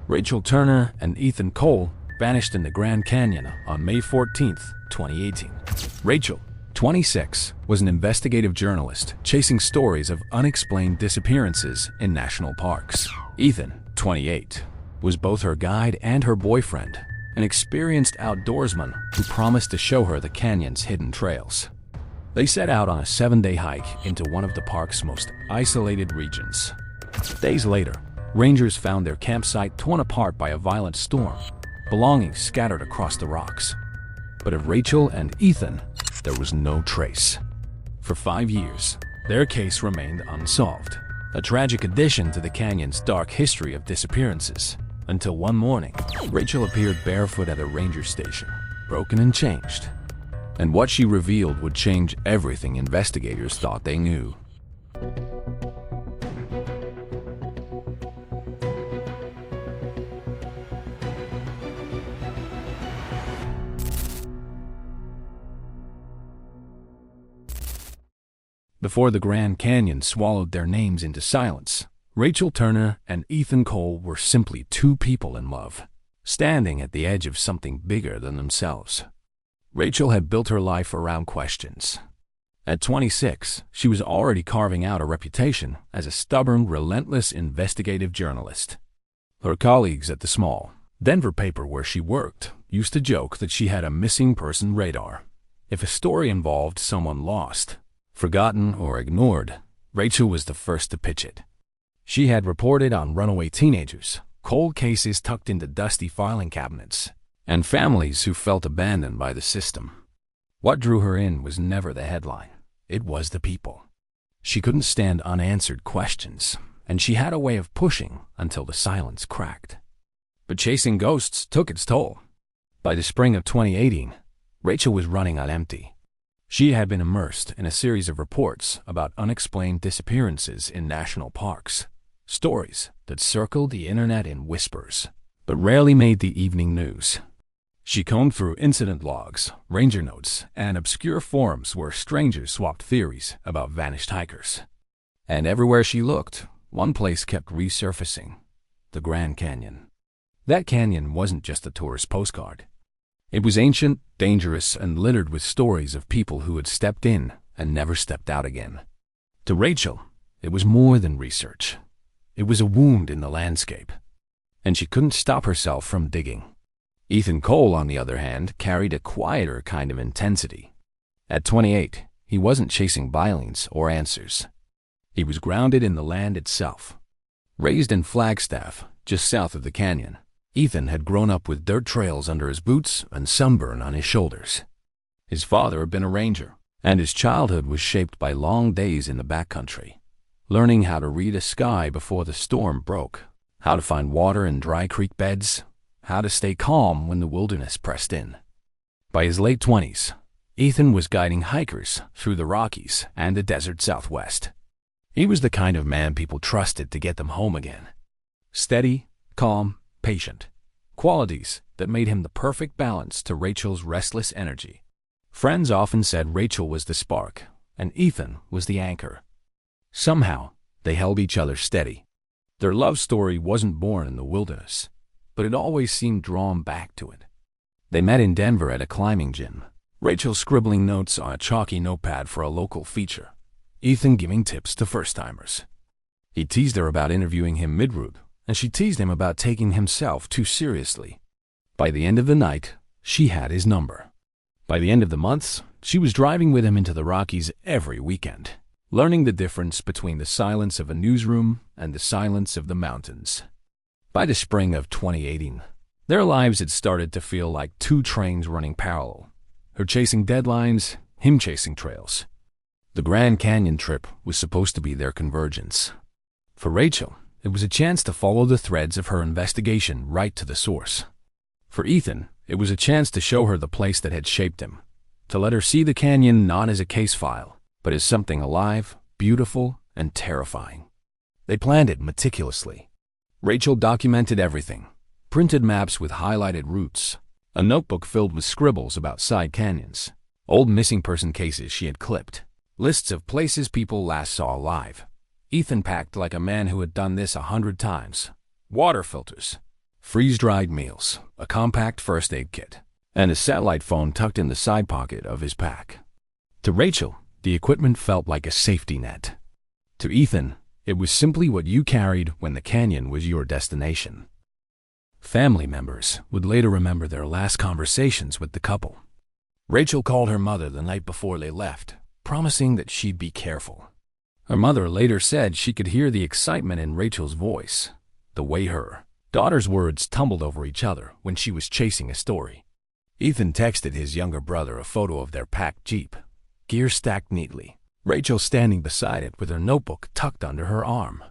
Rachel Turner and Ethan Cole vanished in the Grand Canyon on May 14, 2018. Rachel, 26, was an investigative journalist chasing stories of unexplained disappearances in national parks. Ethan, 28, was both her guide and her boyfriend, an experienced outdoorsman who promised to show her the canyon's hidden trails. They set out on a 7-day hike into one of the park's most isolated regions. Days later, rangers found their campsite torn apart by a violent storm, belongings scattered across the rocks. But of Rachel and Ethan, there was no trace. For 5 years, their case remained unsolved, a tragic addition to the canyon's dark history of disappearances, until one morning, Rachel appeared barefoot at a ranger station, broken and changed. And what she revealed would change everything investigators thought they knew. Before the Grand Canyon swallowed their names into silence, Rachel Turner and Ethan Cole were simply two people in love, standing at the edge of something bigger than themselves. Rachel had built her life around questions. At 26, she was already carving out a reputation as a stubborn, relentless investigative journalist. Her colleagues at the small Denver paper where she worked used to joke that she had a missing person radar. If a story involved someone lost, forgotten, or ignored, Rachel was the first to pitch it. She had reported on runaway teenagers, cold cases tucked into dusty filing cabinets, and families who felt abandoned by the system. What drew her in was never the headline. It was the people. She couldn't stand unanswered questions, and she had a way of pushing until the silence cracked. But chasing ghosts took its toll. By the spring of 2018, Rachel was running on empty. She had been immersed in a series of reports about unexplained disappearances in national parks, stories that circled the internet in whispers, but rarely made the evening news. She combed through incident logs, ranger notes, and obscure forums where strangers swapped theories about vanished hikers. And everywhere she looked, one place kept resurfacing: the Grand Canyon. That canyon wasn't just a tourist postcard. It was ancient, dangerous, and littered with stories of people who had stepped in and never stepped out again. To Rachel, it was more than research. It was a wound in the landscape, and she couldn't stop herself from digging. Ethan Cole, on the other hand, carried a quieter kind of intensity. At 28, he wasn't chasing bylines or answers. He was grounded in the land itself. Raised in Flagstaff, just south of the canyon, Ethan had grown up with dirt trails under his boots and sunburn on his shoulders. His father had been a ranger, and his childhood was shaped by long days in the backcountry, learning how to read a sky before the storm broke, how to find water in dry creek beds, how to stay calm when the wilderness pressed in. By his late 20s, Ethan was guiding hikers through the Rockies and the desert Southwest. He was the kind of man people trusted to get them home again. Steady, calm, patient, qualities that made him the perfect balance to Rachel's restless energy. Friends often said Rachel was the spark, and Ethan was the anchor. Somehow, they held each other steady. Their love story wasn't born in the wilderness, but it always seemed drawn back to it. They met in Denver at a climbing gym, Rachel scribbling notes on a chalky notepad for a local feature, Ethan giving tips to first-timers. He teased her about interviewing him mid-route, and she teased him about taking himself too seriously. By the end of the night, she had his number. By the end of the months, she was driving with him into the Rockies every weekend, learning the difference between the silence of a newsroom and the silence of the mountains. By the spring of 2018, their lives had started to feel like two trains running parallel, her chasing deadlines, him chasing trails. The Grand Canyon trip was supposed to be their convergence. For Rachel, it was a chance to follow the threads of her investigation right to the source. For Ethan, it was a chance to show her the place that had shaped him, to let her see the canyon not as a case file, but as something alive, beautiful, and terrifying. They planned it meticulously. Rachel documented everything: printed maps with highlighted routes, a notebook filled with scribbles about side canyons, old missing person cases she had clipped, lists of places people last saw alive. Ethan packed like a man who had done this 100 times: water filters, freeze-dried meals, a compact first aid kit, and a satellite phone tucked in the side pocket of his pack. To Rachel, the equipment felt like a safety net. To Ethan, it was simply what you carried when the canyon was your destination. Family members would later remember their last conversations with the couple. Rachel called her mother the night before they left, promising that she'd be careful. Her mother later said she could hear the excitement in Rachel's voice, the way her daughter's words tumbled over each other when she was chasing a story. Ethan texted his younger brother a photo of their packed Jeep, gear stacked neatly, Rachel standing beside it with her notebook tucked under her arm.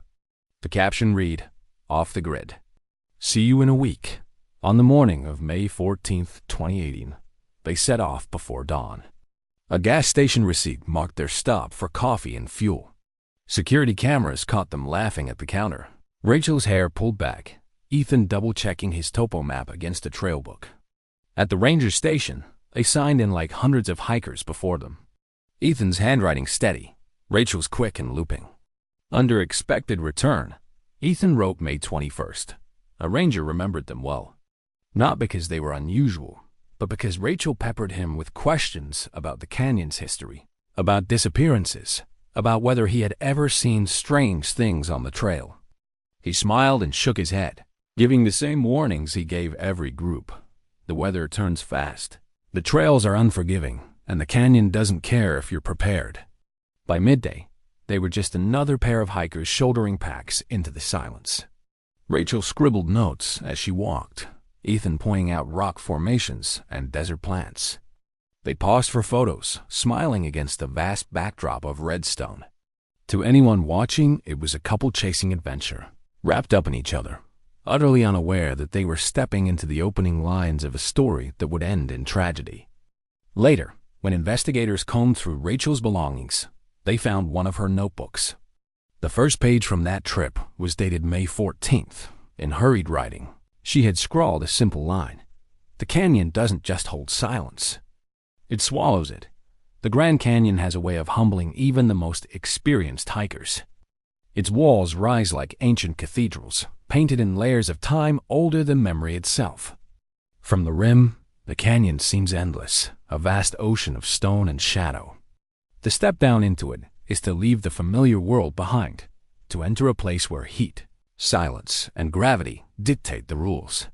The caption read, "Off the grid. See you in a week." On the morning of May 14th, 2018, they set off before dawn. A gas station receipt marked their stop for coffee and fuel. Security cameras caught them laughing at the counter. Rachel's hair pulled back, Ethan double-checking his topo map against a trail book. At the ranger station, they signed in like hundreds of hikers before them. Ethan's handwriting steady, Rachel's quick and looping. Under expected return, Ethan wrote May 21st. A ranger remembered them well. Not because they were unusual, but because Rachel peppered him with questions about the canyon's history, about disappearances, about whether he had ever seen strange things on the trail. He smiled and shook his head, giving the same warnings he gave every group. The weather turns fast. The trails are unforgiving, and the canyon doesn't care if you're prepared. By midday, they were just another pair of hikers shouldering packs into the silence. Rachel scribbled notes as she walked, Ethan pointing out rock formations and desert plants. They paused for photos, smiling against the vast backdrop of redstone. To anyone watching, it was a couple chasing adventure, wrapped up in each other, utterly unaware that they were stepping into the opening lines of a story that would end in tragedy. Later, when investigators combed through Rachel's belongings, they found one of her notebooks. The first page from that trip was dated May 14th. In hurried writing, she had scrawled a simple line. The canyon doesn't just hold silence. It swallows it. The Grand Canyon has a way of humbling even the most experienced hikers. Its walls rise like ancient cathedrals, painted in layers of time older than memory itself. From the rim, the canyon seems endless, a vast ocean of stone and shadow. To step down into it is to leave the familiar world behind, to enter a place where heat, silence, and gravity dictate the rules.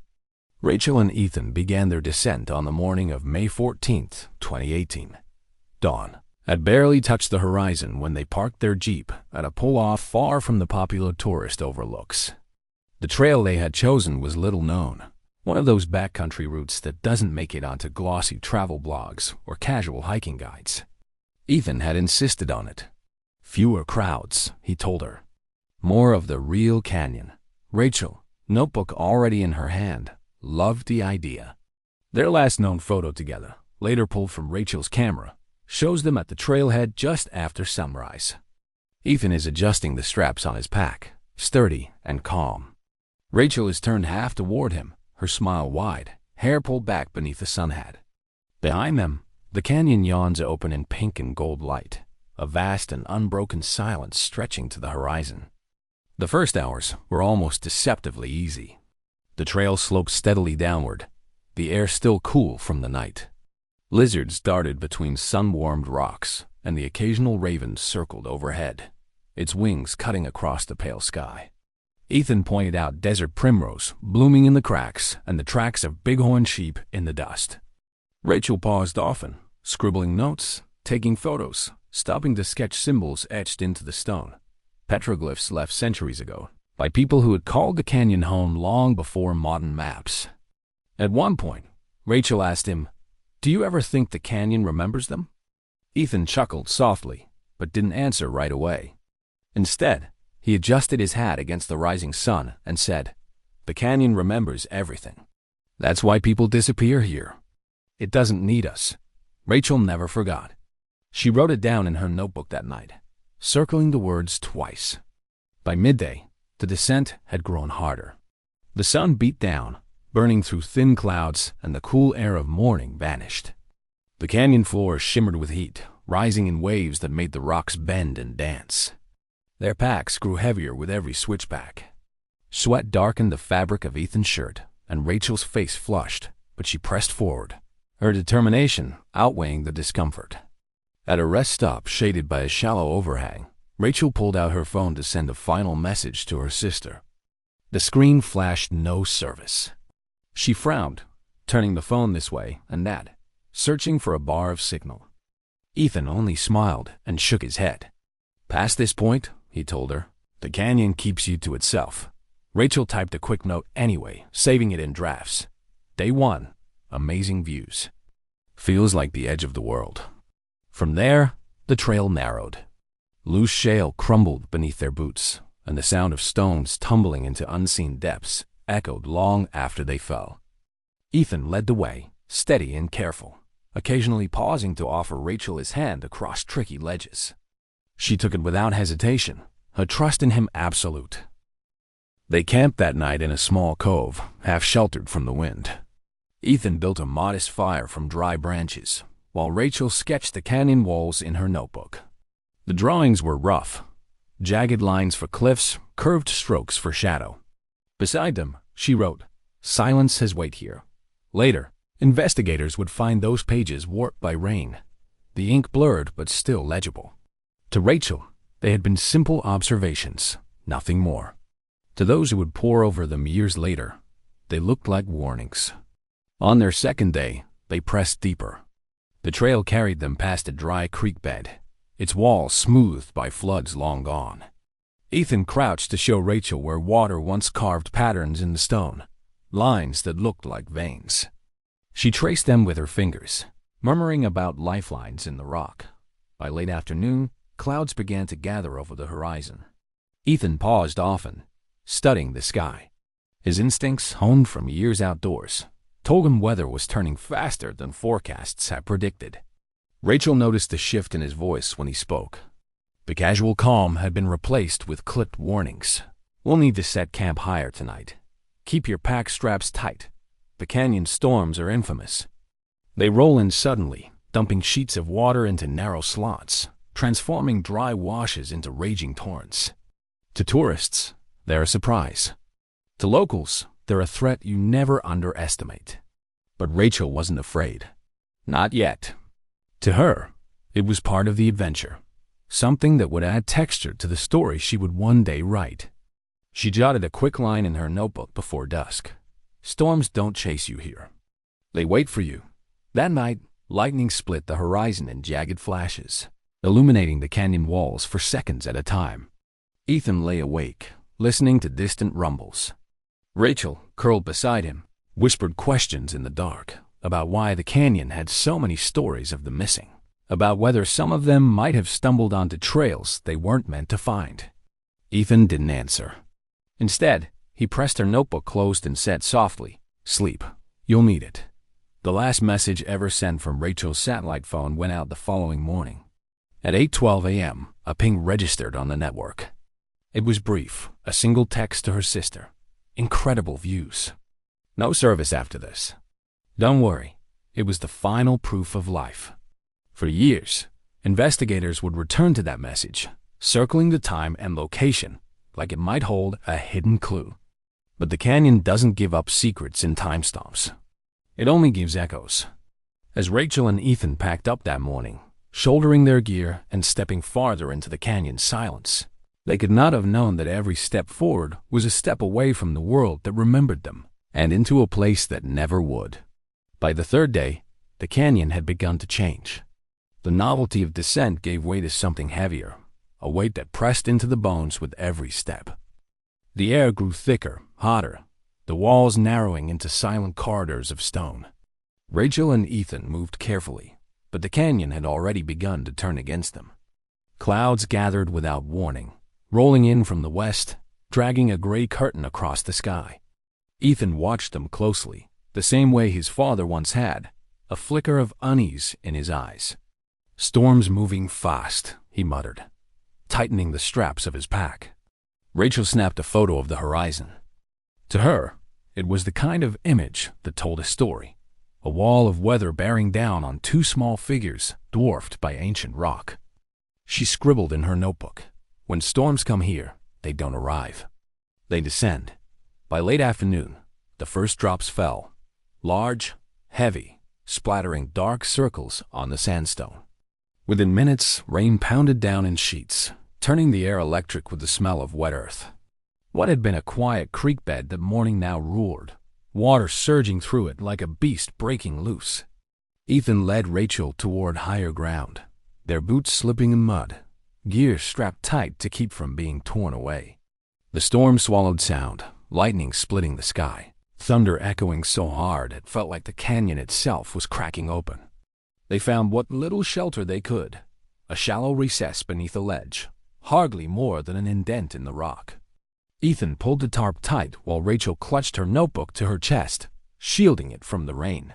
Rachel and Ethan began their descent on the morning of May 14th, 2018. Dawn had barely touched the horizon when they parked their Jeep at a pull-off far from the popular tourist overlooks. The trail they had chosen was little known, one of those backcountry routes that doesn't make it onto glossy travel blogs or casual hiking guides. Ethan had insisted on it. Fewer crowds, he told her. More of the real canyon. Rachel, notebook already in her hand, loved the idea. Their last known photo together, later pulled from Rachel's camera, shows them at the trailhead just after sunrise. Ethan is adjusting the straps on his pack, sturdy and calm. Rachel is turned half toward him, her smile wide, hair pulled back beneath the sun hat. Behind them, the canyon yawns open in pink and gold light, a vast and unbroken silence stretching to the horizon. The first hours were almost deceptively easy. The trail sloped steadily downward, the air still cool from the night. Lizards darted between sun-warmed rocks, and the occasional raven circled overhead, its wings cutting across the pale sky. Ethan pointed out desert primrose blooming in the cracks and the tracks of bighorn sheep in the dust. Rachel paused often, scribbling notes, taking photos, stopping to sketch symbols etched into the stone, petroglyphs left centuries ago by people who had called the canyon home long before modern maps. At one point, Rachel asked him, "Do you ever think the canyon remembers them?" Ethan chuckled softly, but didn't answer right away. Instead, he adjusted his hat against the rising sun and said, "The canyon remembers everything. That's why people disappear here. It doesn't need us." Rachel never forgot. She wrote it down in her notebook that night, circling the words twice. By midday, the descent had grown harder. The sun beat down, burning through thin clouds, and the cool air of morning vanished. The canyon floor shimmered with heat, rising in waves that made the rocks bend and dance. Their packs grew heavier with every switchback. Sweat darkened the fabric of Ethan's shirt, and Rachel's face flushed, but she pressed forward, her determination outweighing the discomfort. At a rest stop shaded by a shallow overhang, Rachel pulled out her phone to send a final message to her sister. The screen flashed no service. She frowned, turning the phone this way and that, searching for a bar of signal. Ethan only smiled and shook his head. "Past this point," he told her, "the canyon keeps you to itself." Rachel typed a quick note anyway, saving it in drafts. Day 1. Amazing views. Feels like the edge of the world. From there, the trail narrowed. Loose shale crumbled beneath their boots, and the sound of stones tumbling into unseen depths echoed long after they fell. Ethan led the way, steady and careful, occasionally pausing to offer Rachel his hand across tricky ledges. She took it without hesitation, her trust in him absolute. They camped that night in a small cove, half sheltered from the wind. Ethan built a modest fire from dry branches, while Rachel sketched the canyon walls in her notebook. The drawings were rough, jagged lines for cliffs, curved strokes for shadow. Beside them, she wrote, "Silence has weight here." Later, investigators would find those pages warped by rain, the ink blurred but still legible. To Rachel, they had been simple observations, nothing more. To those who would pore over them years later, they looked like warnings. On their second day, they pressed deeper. The trail carried them past a dry creek bed, its walls smoothed by floods long gone. Ethan crouched to show Rachel where water once carved patterns in the stone, lines that looked like veins. She traced them with her fingers, murmuring about lifelines in the rock. By late afternoon, clouds began to gather over the horizon. Ethan paused often, studying the sky. His instincts, honed from years outdoors, told him weather was turning faster than forecasts had predicted. Rachel noticed a shift in his voice when he spoke. The casual calm had been replaced with clipped warnings. "We'll need to set camp higher tonight. Keep your pack straps tight. The canyon storms are infamous. They roll in suddenly, dumping sheets of water into narrow slots, transforming dry washes into raging torrents. To tourists, they're a surprise. To locals, they're a threat you never underestimate." But Rachel wasn't afraid. Not yet. To her, it was part of the adventure, something that would add texture to the story she would one day write. She jotted a quick line in her notebook before dusk. "Storms don't chase you here. They wait for you." That night, lightning split the horizon in jagged flashes, illuminating the canyon walls for seconds at a time. Ethan lay awake, listening to distant rumbles. Rachel, curled beside him, whispered questions in the dark about why the canyon had so many stories of the missing, about whether some of them might have stumbled onto trails they weren't meant to find. Ethan didn't answer. Instead, he pressed her notebook closed and said softly, "Sleep. You'll need it." The last message ever sent from Rachel's satellite phone went out the following morning. At 8:12 a.m., a ping registered on the network. It was brief, a single text to her sister. "Incredible views. No service after this. Don't worry, it was the final proof of life." For years, investigators would return to that message, circling the time and location like it might hold a hidden clue. But the canyon doesn't give up secrets in timestamps. It only gives echoes. As Rachel and Ethan packed up that morning, shouldering their gear and stepping farther into the canyon's silence, they could not have known that every step forward was a step away from the world that remembered them, and into a place that never would. By the third day, the canyon had begun to change. The novelty of descent gave way to something heavier, a weight that pressed into the bones with every step. The air grew thicker, hotter, the walls narrowing into silent corridors of stone. Rachel and Ethan moved carefully, but the canyon had already begun to turn against them. Clouds gathered without warning, rolling in from the west, dragging a gray curtain across the sky. Ethan watched them closely, the same way his father once had, a flicker of unease in his eyes. "Storm's moving fast," he muttered, tightening the straps of his pack. Rachel snapped a photo of the horizon. To her, it was the kind of image that told a story, a wall of weather bearing down on two small figures dwarfed by ancient rock. She scribbled in her notebook, "When storms come here, they don't arrive. They descend." By late afternoon, The first drops fell, large, heavy, splattering dark circles on the sandstone. Within minutes, rain pounded down in sheets, turning the air electric with the smell of wet earth. What had been a quiet creek bed that morning now roared, water surging through it like a beast breaking loose. Ethan led Rachel toward higher ground, their boots slipping in mud, gear strapped tight to keep from being torn away. The storm swallowed sound, lightning splitting the sky, thunder echoing so hard it felt like the canyon itself was cracking open. They found what little shelter they could, a shallow recess beneath a ledge, hardly more than an indent in the rock. Ethan pulled the tarp tight while Rachel clutched her notebook to her chest, shielding it from the rain.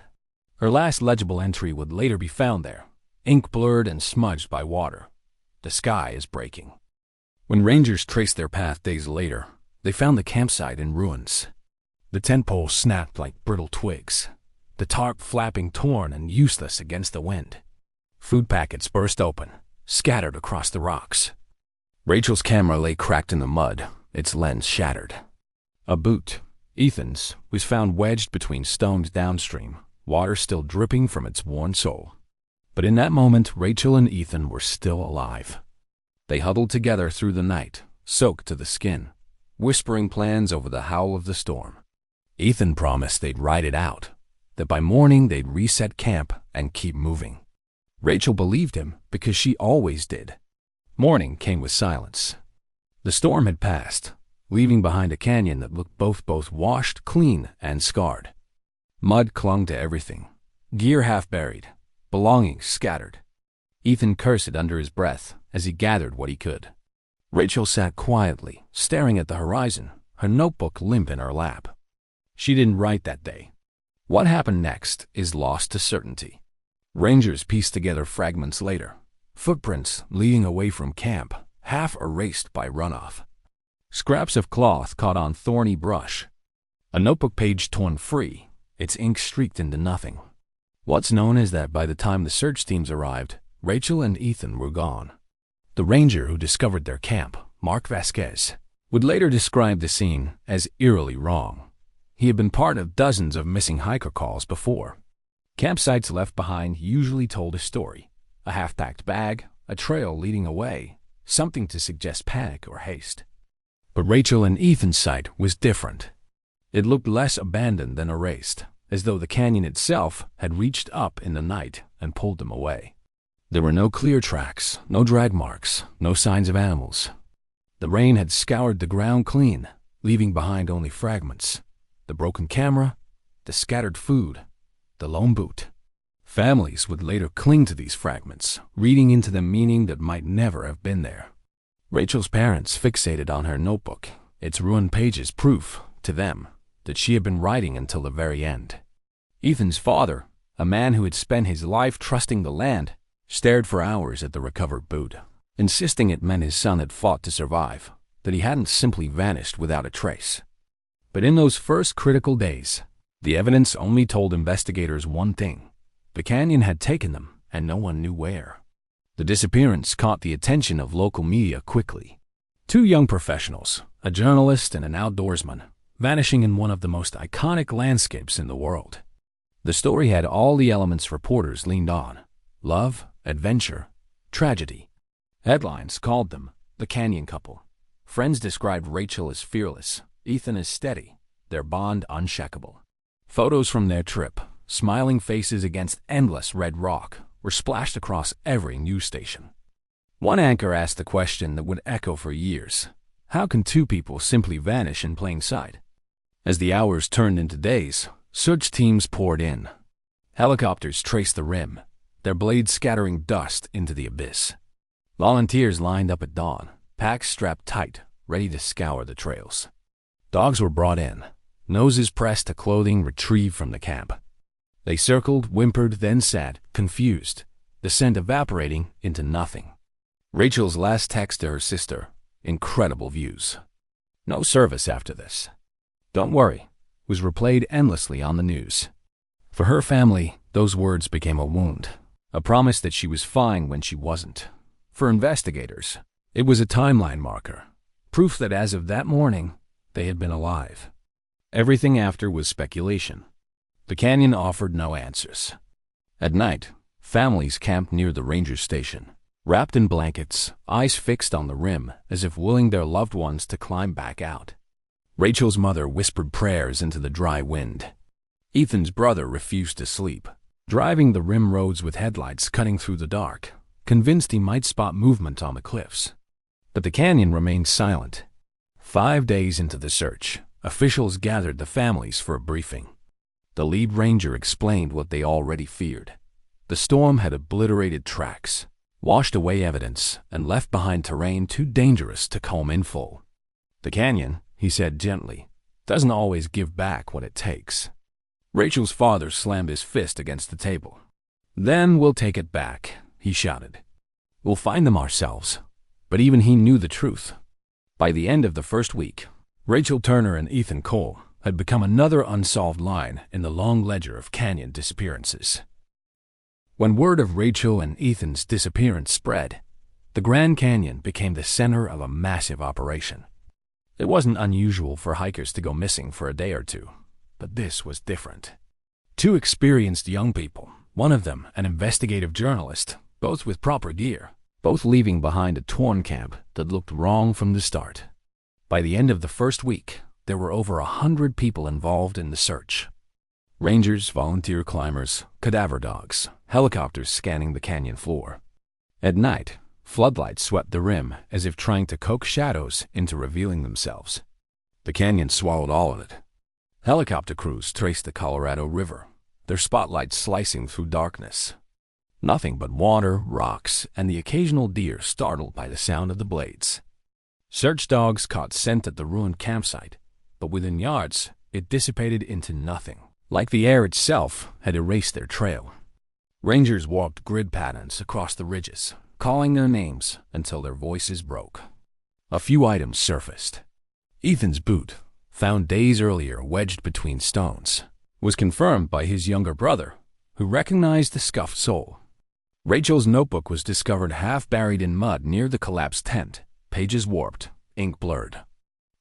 Her last legible entry would later be found there, ink blurred and smudged by water. The sky is breaking. When rangers traced their path days later, they found the campsite in ruins. The tent poles snapped like brittle twigs, the tarp flapping torn and useless against the wind. Food packets burst open, scattered across the rocks. Rachel's camera lay cracked in the mud, its lens shattered. A boot, Ethan's, was found wedged between stones downstream, water still dripping from its worn sole. But in that moment, Rachel and Ethan were still alive. They huddled together through the night, soaked to the skin, whispering plans over the howl of the storm. Ethan promised they'd ride it out, that by morning they'd reset camp and keep moving. Rachel believed him because she always did. Morning came with silence. The storm had passed, leaving behind a canyon that looked both washed, clean, and scarred. Mud clung to everything, gear half buried, belongings scattered. Ethan cursed under his breath as he gathered what he could. Rachel sat quietly, staring at the horizon, her notebook limp in her lap. She didn't write that day. What happened next is lost to certainty. Rangers pieced together fragments later, footprints leading away from camp, half erased by runoff. Scraps of cloth caught on thorny brush. A notebook page torn free, its ink streaked into nothing. What's known is that by the time the search teams arrived, Rachel and Ethan were gone. The ranger who discovered their camp, Mark Vasquez, would later describe the scene as eerily wrong. He had been part of dozens of missing hiker calls before. Campsites left behind usually told a story, a half-packed bag, a trail leading away, something to suggest panic or haste. But Rachel and Ethan's site was different. It looked less abandoned than erased, as though the canyon itself had reached up in the night and pulled them away. There were no clear tracks, no drag marks, no signs of animals. The rain had scoured the ground clean, leaving behind only fragments. The broken camera, the scattered food, the lone boot. Families would later cling to these fragments, reading into them meaning that might never have been there. Rachel's parents fixated on her notebook, its ruined pages proof, to them, that she had been writing until the very end. Ethan's father, a man who had spent his life trusting the land, stared for hours at the recovered boot, insisting it meant his son had fought to survive, that he hadn't simply vanished without a trace. But in those first critical days, the evidence only told investigators one thing. The canyon had taken them, and no one knew where. The disappearance caught the attention of local media quickly. Two young professionals, a journalist and an outdoorsman, vanishing in one of the most iconic landscapes in the world. The story had all the elements reporters leaned on: love, adventure, tragedy. Headlines called them the Canyon Couple. Friends described Rachel as fearless, Ethan as steady, their bond unshakable. Photos from their trip, smiling faces against endless red rock, were splashed across every news station. One anchor asked a question that would echo for years: how can two people simply vanish in plain sight? As the hours turned into days, search teams poured in. Helicopters traced the rim, their blades scattering dust into the abyss. Volunteers lined up at dawn, packs strapped tight, ready to scour the trails. Dogs were brought in, noses pressed to clothing retrieved from the camp. They circled, whimpered, then sat, confused, the scent evaporating into nothing. Rachel's last text to her sister: incredible views. No service after this. Don't worry, was replayed endlessly on the news. For her family, those words became a wound, a promise that she was fine when she wasn't. For investigators, it was a timeline marker, proof that as of that morning, they had been alive. Everything after was speculation. The canyon offered no answers. At night, families camped near the ranger station, wrapped in blankets, eyes fixed on the rim as if willing their loved ones to climb back out. Rachel's mother whispered prayers into the dry wind. Ethan's brother refused to sleep, driving the rim roads with headlights cutting through the dark, convinced he might spot movement on the cliffs. But the canyon remained silent. 5 days into the search, officials gathered the families for a briefing. The lead ranger explained what they already feared. The storm had obliterated tracks, washed away evidence, and left behind terrain too dangerous to comb in full. The canyon, he said gently, doesn't always give back what it takes. Rachel's father slammed his fist against the table. Then we'll take it back, he shouted. We'll find them ourselves. But even he knew the truth. By the end of the first week, Rachel Turner and Ethan Cole had become another unsolved line in the long ledger of canyon disappearances. When word of Rachel and Ethan's disappearance spread, the Grand Canyon became the center of a massive operation. It wasn't unusual for hikers to go missing for a day or two, but this was different. 2 experienced young people, one of them an investigative journalist, both with proper gear, both leaving behind a torn camp that looked wrong from the start. By the end of the first week, there were over 100 people involved in the search. Rangers, volunteer climbers, cadaver dogs, helicopters scanning the canyon floor. At night, floodlights swept the rim as if trying to coax shadows into revealing themselves. The canyon swallowed all of it. Helicopter crews traced the Colorado River, their spotlights slicing through darkness. Nothing but water, rocks, and the occasional deer startled by the sound of the blades. Search dogs caught scent at the ruined campsite, but within yards, it dissipated into nothing, like the air itself had erased their trail. Rangers walked grid patterns across the ridges, calling their names until their voices broke. A few items surfaced. Ethan's boot, found days earlier wedged between stones, was confirmed by his younger brother, who recognized the scuffed sole. Rachel's notebook was discovered half buried in mud near the collapsed tent, pages warped, ink blurred.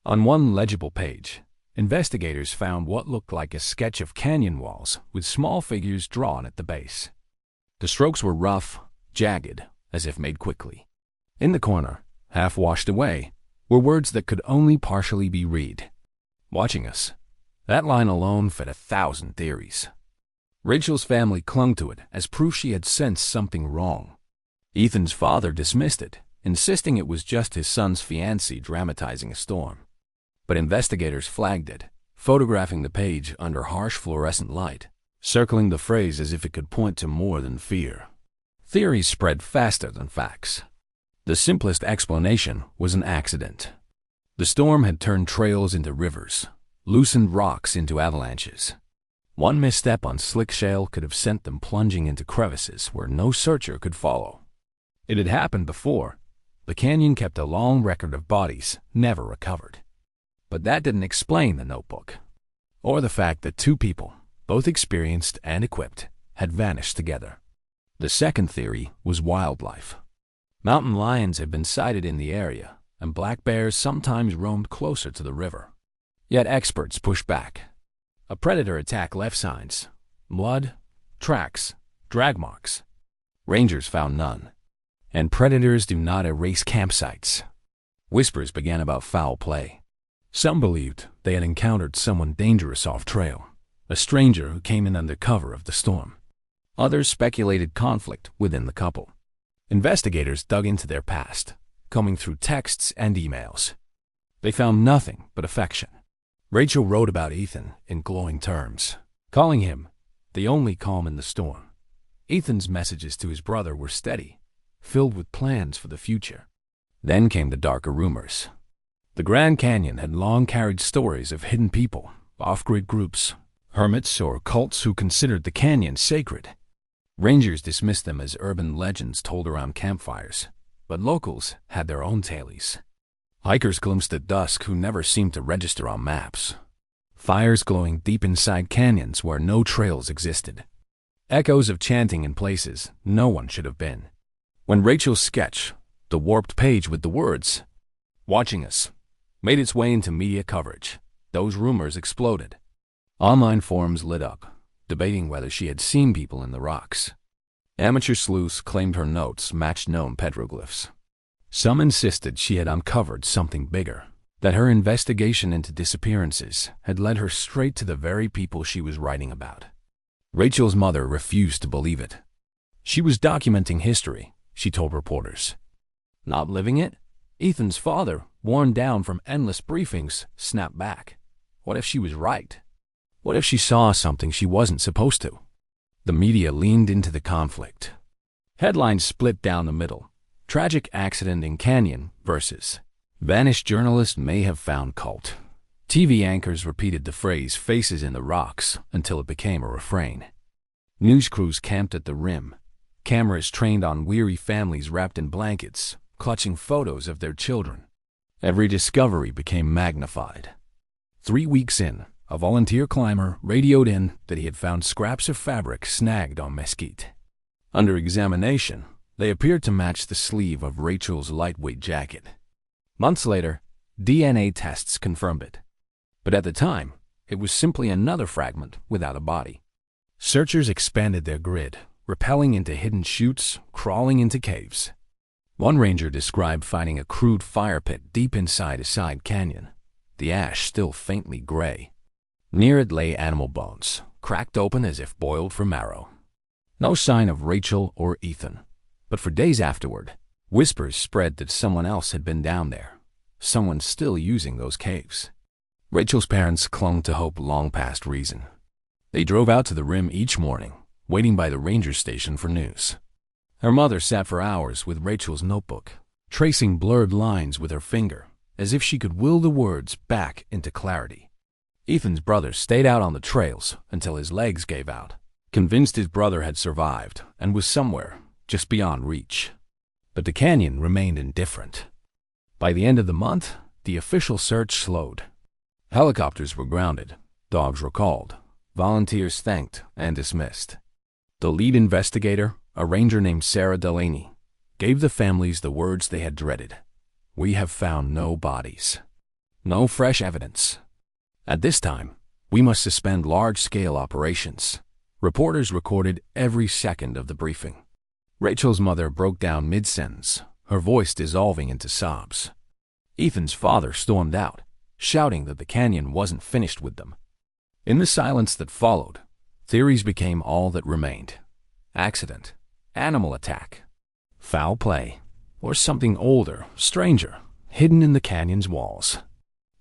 On one legible page, investigators found what looked like a sketch of canyon walls with small figures drawn at the base. The strokes were rough, jagged, as if made quickly. In the corner, half washed away, were words that could only partially be read. Watching us. That line alone fed 1,000 theories. Rachel's family clung to it as proof she had sensed something wrong. Ethan's father dismissed it, insisting it was just his son's fiancée dramatizing a storm. But investigators flagged it, photographing the page under harsh fluorescent light, circling the phrase as if it could point to more than fear. Theories spread faster than facts. The simplest explanation was an accident. The storm had turned trails into rivers, loosened rocks into avalanches. One misstep on slick shale could have sent them plunging into crevices where no searcher could follow. It had happened before. The canyon kept a long record of bodies never recovered. But that didn't explain the notebook, or the fact that 2 people, both experienced and equipped, had vanished together. The second theory was wildlife. Mountain lions had been sighted in the area, and black bears sometimes roamed closer to the river. Yet experts pushed back. A predator attack left signs, blood, tracks, drag marks. Rangers found none. And predators do not erase campsites. Whispers began about foul play. Some believed they had encountered someone dangerous off-trail, a stranger who came in under cover of the storm. Others speculated conflict within the couple. Investigators dug into their past, combing through texts and emails. They found nothing but affection. Rachel wrote about Ethan in glowing terms, calling him the only calm in the storm. Ethan's messages to his brother were steady, filled with plans for the future. Then came the darker rumors. The Grand Canyon had long carried stories of hidden people, off-grid groups, hermits or cults who considered the canyon sacred. Rangers dismissed them as urban legends told around campfires, but locals had their own tales. Hikers glimpsed at dusk who never seemed to register on maps. Fires glowing deep inside canyons where no trails existed. Echoes of chanting in places no one should have been. When Rachel's sketch, the warped page with the words, "Watching us," made its way into media coverage, those rumors exploded. Online forums lit up, debating whether she had seen people in the rocks. Amateur sleuths claimed her notes matched known petroglyphs. Some insisted she had uncovered something bigger, that her investigation into disappearances had led her straight to the very people she was writing about. Rachel's mother refused to believe it. She was documenting history, she told reporters. Not living it? Ethan's father, worn down from endless briefings, snapped back. What if she was right? What if she saw something she wasn't supposed to? The media leaned into the conflict. Headlines split down the middle. Tragic accident in canyon versus vanished journalist may have found cult. TV anchors repeated the phrase faces in the rocks until it became a refrain. News crews camped at the rim. Cameras trained on weary families wrapped in blankets, clutching photos of their children. Every discovery became magnified. 3 weeks in, a volunteer climber radioed in that he had found scraps of fabric snagged on mesquite. Under examination, they appeared to match the sleeve of Rachel's lightweight jacket. Months later, DNA tests confirmed it. But at the time, it was simply another fragment without a body. Searchers expanded their grid, rappelling into hidden chutes, crawling into caves. One ranger described finding a crude fire pit deep inside a side canyon, the ash still faintly gray. Near it lay animal bones, cracked open as if boiled for marrow. No sign of Rachel or Ethan, but for days afterward, whispers spread that someone else had been down there, someone still using those caves. Rachel's parents clung to hope long past reason. They drove out to the rim each morning, waiting by the ranger station for news. Her mother sat for hours with Rachel's notebook, tracing blurred lines with her finger, as if she could will the words back into clarity. Ethan's brother stayed out on the trails until his legs gave out, convinced his brother had survived and was somewhere just beyond reach. But the canyon remained indifferent. By the end of the month, the official search slowed. Helicopters were grounded, dogs were called, volunteers thanked and dismissed. The lead investigator, a ranger named Sarah Delaney, gave the families the words they had dreaded. We have found no bodies. No fresh evidence. At this time, we must suspend large-scale operations. Reporters recorded every second of the briefing. Rachel's mother broke down mid-sentence, her voice dissolving into sobs. Ethan's father stormed out, shouting that the canyon wasn't finished with them. In the silence that followed, theories became all that remained. Accident, animal attack, foul play, or something older, stranger, hidden in the canyon's walls.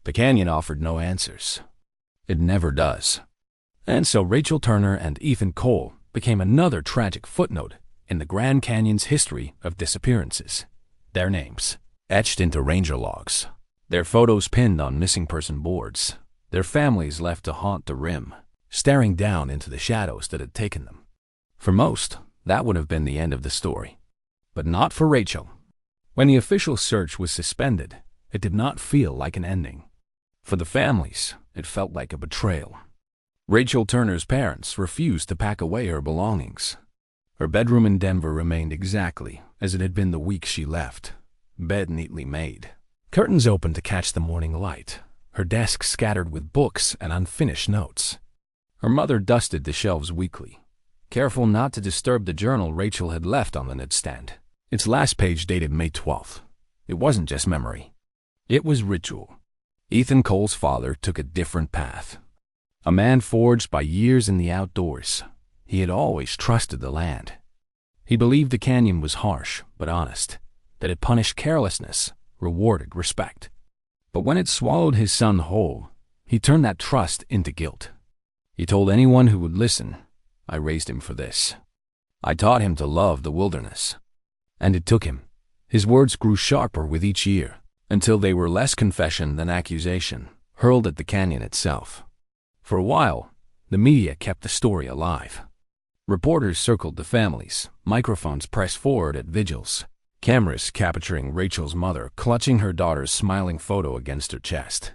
The canyon offered no answers. It never does. And so Rachel Turner and Ethan Cole became another tragic footnote in the Grand Canyon's history of disappearances. Their names, etched into ranger logs. Their photos pinned on missing person boards. Their families left to haunt the rim, staring down into the shadows that had taken them. For most, that would have been the end of the story. But not for Rachel. When the official search was suspended, it did not feel like an ending. For the families, it felt like a betrayal. Rachel Turner's parents refused to pack away her belongings. Her bedroom in Denver remained exactly as it had been the week she left. Bed neatly made, curtains open to catch the morning light, her desk scattered with books and unfinished notes. Her mother dusted the shelves weekly, careful not to disturb the journal Rachel had left on the nightstand. Its last page dated May 12th. It wasn't just memory. It was ritual. Ethan Cole's father took a different path. A man forged by years in the outdoors, he had always trusted the land. He believed the canyon was harsh but honest, that it punished carelessness, rewarded respect. But when it swallowed his son whole, he turned that trust into guilt. He told anyone who would listen, I raised him for this. I taught him to love the wilderness. And it took him. His words grew sharper with each year, until they were less confession than accusation, hurled at the canyon itself. For a while, the media kept the story alive. Reporters circled the families, microphones pressed forward at vigils, cameras capturing Rachel's mother clutching her daughter's smiling photo against her chest.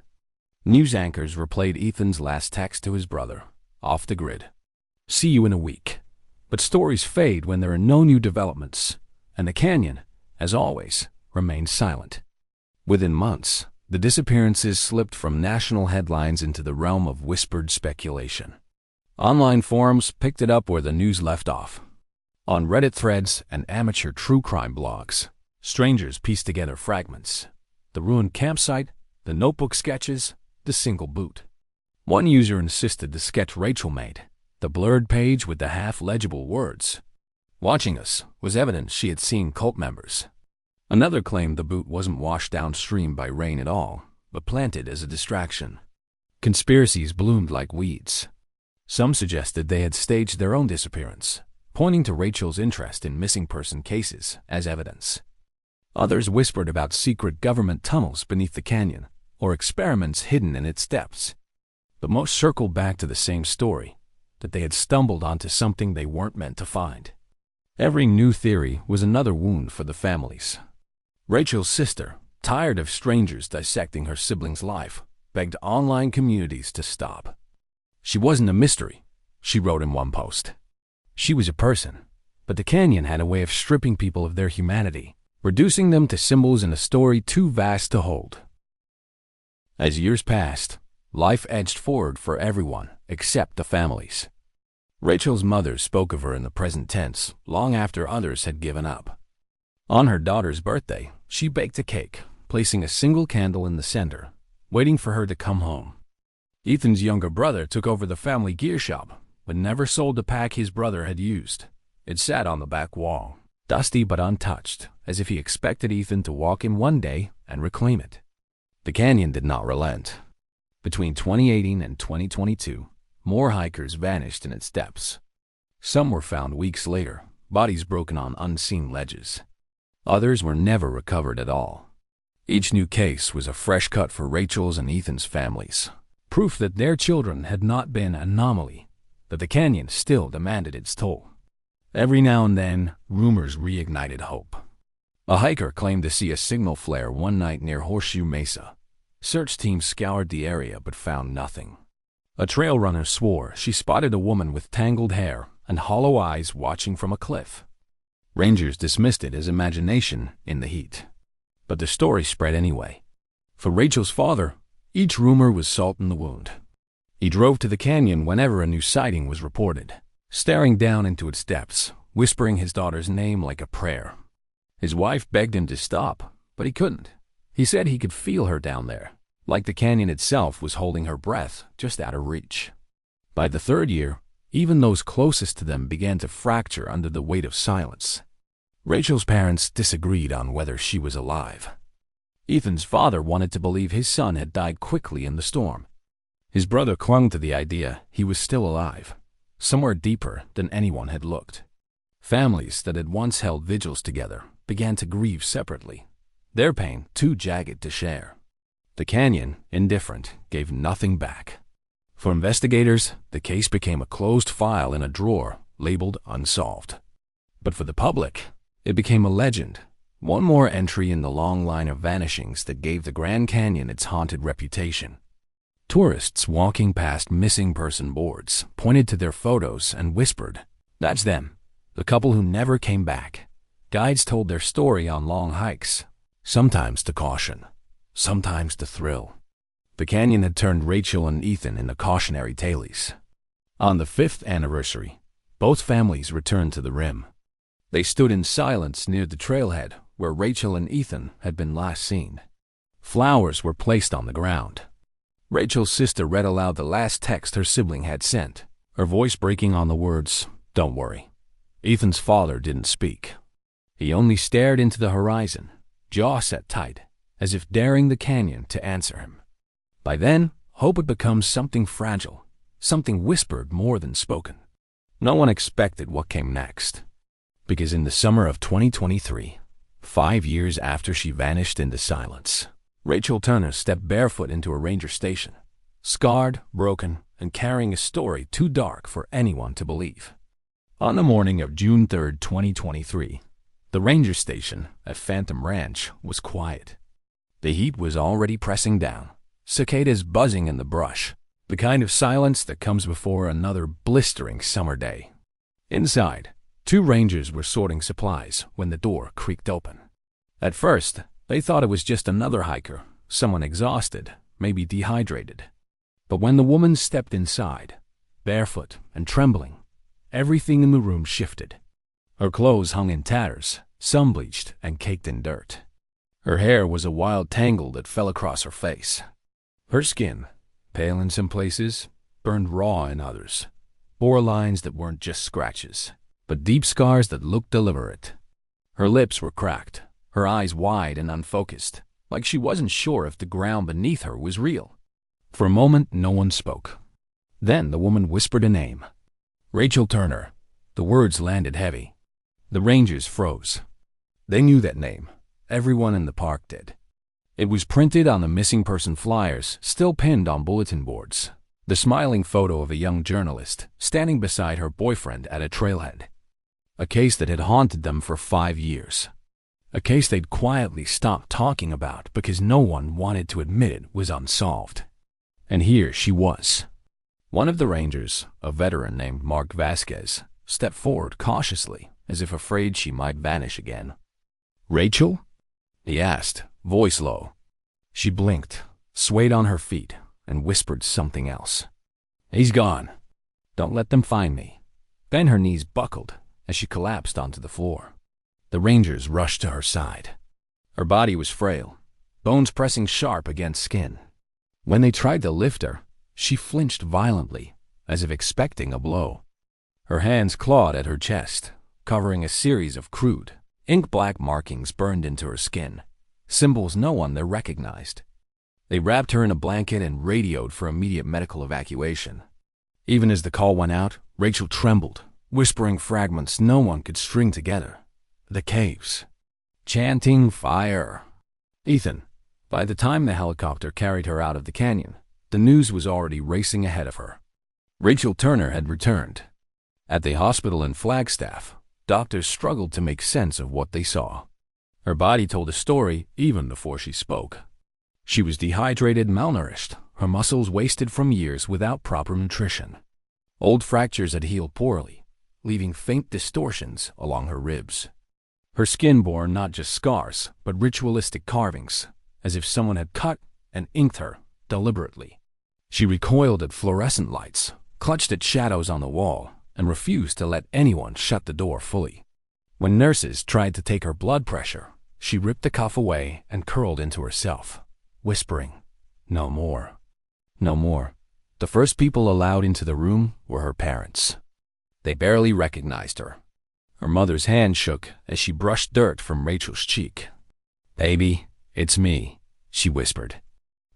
News anchors replayed Ethan's last text to his brother, off the grid. See you in a week. But stories fade when there are no new developments, and the canyon, as always, remains silent. Within months, The disappearances slipped from national headlines into the realm of whispered speculation. Online forums picked it up where the news left off. On Reddit threads and amateur true crime blogs, strangers pieced together fragments. The ruined campsite, the notebook sketches, the single boot. One user insisted the sketch Rachel made, the blurred page with the half-legible words, "Watching us," was evidence she had seen cult members. Another claimed the boot wasn't washed downstream by rain at all, but planted as a distraction. Conspiracies bloomed like weeds. Some suggested they had staged their own disappearance, pointing to Rachel's interest in missing person cases as evidence. Others whispered about secret government tunnels beneath the canyon, or experiments hidden in its depths. But most circled back to the same story, that they had stumbled onto something they weren't meant to find. Every new theory was another wound for the families. Rachel's sister, tired of strangers dissecting her sibling's life, begged online communities to stop. She wasn't a mystery, she wrote in one post. She was a person, but the canyon had a way of stripping people of their humanity, reducing them to symbols in a story too vast to hold. As years passed, life edged forward for everyone except the families. Rachel's mother spoke of her in the present tense long after others had given up. On her daughter's birthday, she baked a cake, placing a single candle in the center, waiting for her to come home. Ethan's younger brother took over the family gear shop, but never sold the pack his brother had used. It sat on the back wall, dusty but untouched, as if he expected Ethan to walk in one day and reclaim it. The canyon did not relent. Between 2018 and 2022, more hikers vanished in its depths. Some were found weeks later, bodies broken on unseen ledges. Others were never recovered at all. Each new case was a fresh cut for Rachel's and Ethan's families, proof that their children had not been an anomaly, that the canyon still demanded its toll. Every now and then, rumors reignited hope. A hiker claimed to see a signal flare one night near Horseshoe Mesa. Search teams scoured the area but found nothing. A trail runner swore she spotted a woman with tangled hair and hollow eyes watching from a cliff. Rangers dismissed it as imagination in the heat. But the story spread anyway. For Rachel's father, each rumor was salt in the wound. He drove to the canyon whenever a new sighting was reported, staring down into its depths, whispering his daughter's name like a prayer. His wife begged him to stop, but he couldn't. He said he could feel her down there, like the canyon itself was holding her breath just out of reach. By the third year, even those closest to them began to fracture under the weight of silence. Rachel's parents disagreed on whether she was alive. Ethan's father wanted to believe his son had died quickly in the storm. His brother clung to the idea he was still alive, somewhere deeper than anyone had looked. Families that had once held vigils together began to grieve separately, their pain too jagged to share. The canyon, indifferent, gave nothing back. For investigators, the case became a closed file in a drawer labeled unsolved. But for the public, it became a legend, one more entry in the long line of vanishings that gave the Grand Canyon its haunted reputation. Tourists walking past missing person boards pointed to their photos and whispered, "That's them, the couple who never came back." Guides told their story on long hikes, sometimes to caution, sometimes to thrill. The canyon had turned Rachel and Ethan into cautionary tales. On the 5th anniversary, both families returned to the rim. They stood in silence near the trailhead where Rachel and Ethan had been last seen. Flowers were placed on the ground. Rachel's sister read aloud the last text her sibling had sent, her voice breaking on the words, "Don't worry." Ethan's father didn't speak. He only stared into the horizon, jaw set tight, as if daring the canyon to answer him. By then, hope had become something fragile, something whispered more than spoken. No one expected what came next. Because in the summer of 2023, 5 years after she vanished into silence, Rachel Turner stepped barefoot into a ranger station, scarred, broken, and carrying a story too dark for anyone to believe. On the morning of June 3rd, 2023, the ranger station at Phantom Ranch was quiet. The heat was already pressing down, cicadas buzzing in the brush, the kind of silence that comes before another blistering summer day. Inside, 2 rangers were sorting supplies when the door creaked open. At first, they thought it was just another hiker, someone exhausted, maybe dehydrated. But when the woman stepped inside, barefoot and trembling, everything in the room shifted. Her clothes hung in tatters, sun-bleached and caked in dirt. Her hair was a wild tangle that fell across her face. Her skin, pale in some places, burned raw in others, bore lines that weren't just scratches, but deep scars that looked deliberate. Her lips were cracked, her eyes wide and unfocused, like she wasn't sure if the ground beneath her was real. For a moment, no one spoke. Then the woman whispered a name. Rachel Turner. The words landed heavy. The Rangers froze. They knew that name. Everyone in the park did. It was printed on the missing person flyers, still pinned on bulletin boards. The smiling photo of a young journalist standing beside her boyfriend at a trailhead. A case that had haunted them for 5 years. A case they'd quietly stopped talking about because no one wanted to admit it was unsolved. And here she was. One of the Rangers, a veteran named Mark Vasquez, stepped forward cautiously, as if afraid she might vanish again. "Rachel?" he asked, voice low. She blinked, swayed on her feet, and whispered something else. "He's gone. Don't let them find me." Then her knees buckled as she collapsed onto the floor. The Rangers rushed to her side. Her body was frail, bones pressing sharp against skin. When they tried to lift her, she flinched violently, as if expecting a blow. Her hands clawed at her chest, covering a series of crude, ink-black markings burned into her skin, symbols no one there recognized. They wrapped her in a blanket and radioed for immediate medical evacuation. Even as the call went out, Rachel trembled, whispering fragments no one could string together. The caves. Chanting fire. Ethan. By the time the helicopter carried her out of the canyon, the news was already racing ahead of her. Rachel Turner had returned. At the hospital in Flagstaff, doctors struggled to make sense of what they saw. Her body told a story even before she spoke. She was dehydrated, malnourished, her muscles wasted from years without proper nutrition. Old fractures had healed poorly, leaving faint distortions along her ribs. Her skin bore not just scars, but ritualistic carvings, as if someone had cut and inked her deliberately. She recoiled at fluorescent lights, clutched at shadows on the wall, and refused to let anyone shut the door fully. When nurses tried to take her blood pressure, she ripped the cuff away and curled into herself, whispering, "No more. No more." The first people allowed into the room were her parents. They barely recognized her. Her mother's hand shook as she brushed dirt from Rachel's cheek. "Baby, it's me," she whispered.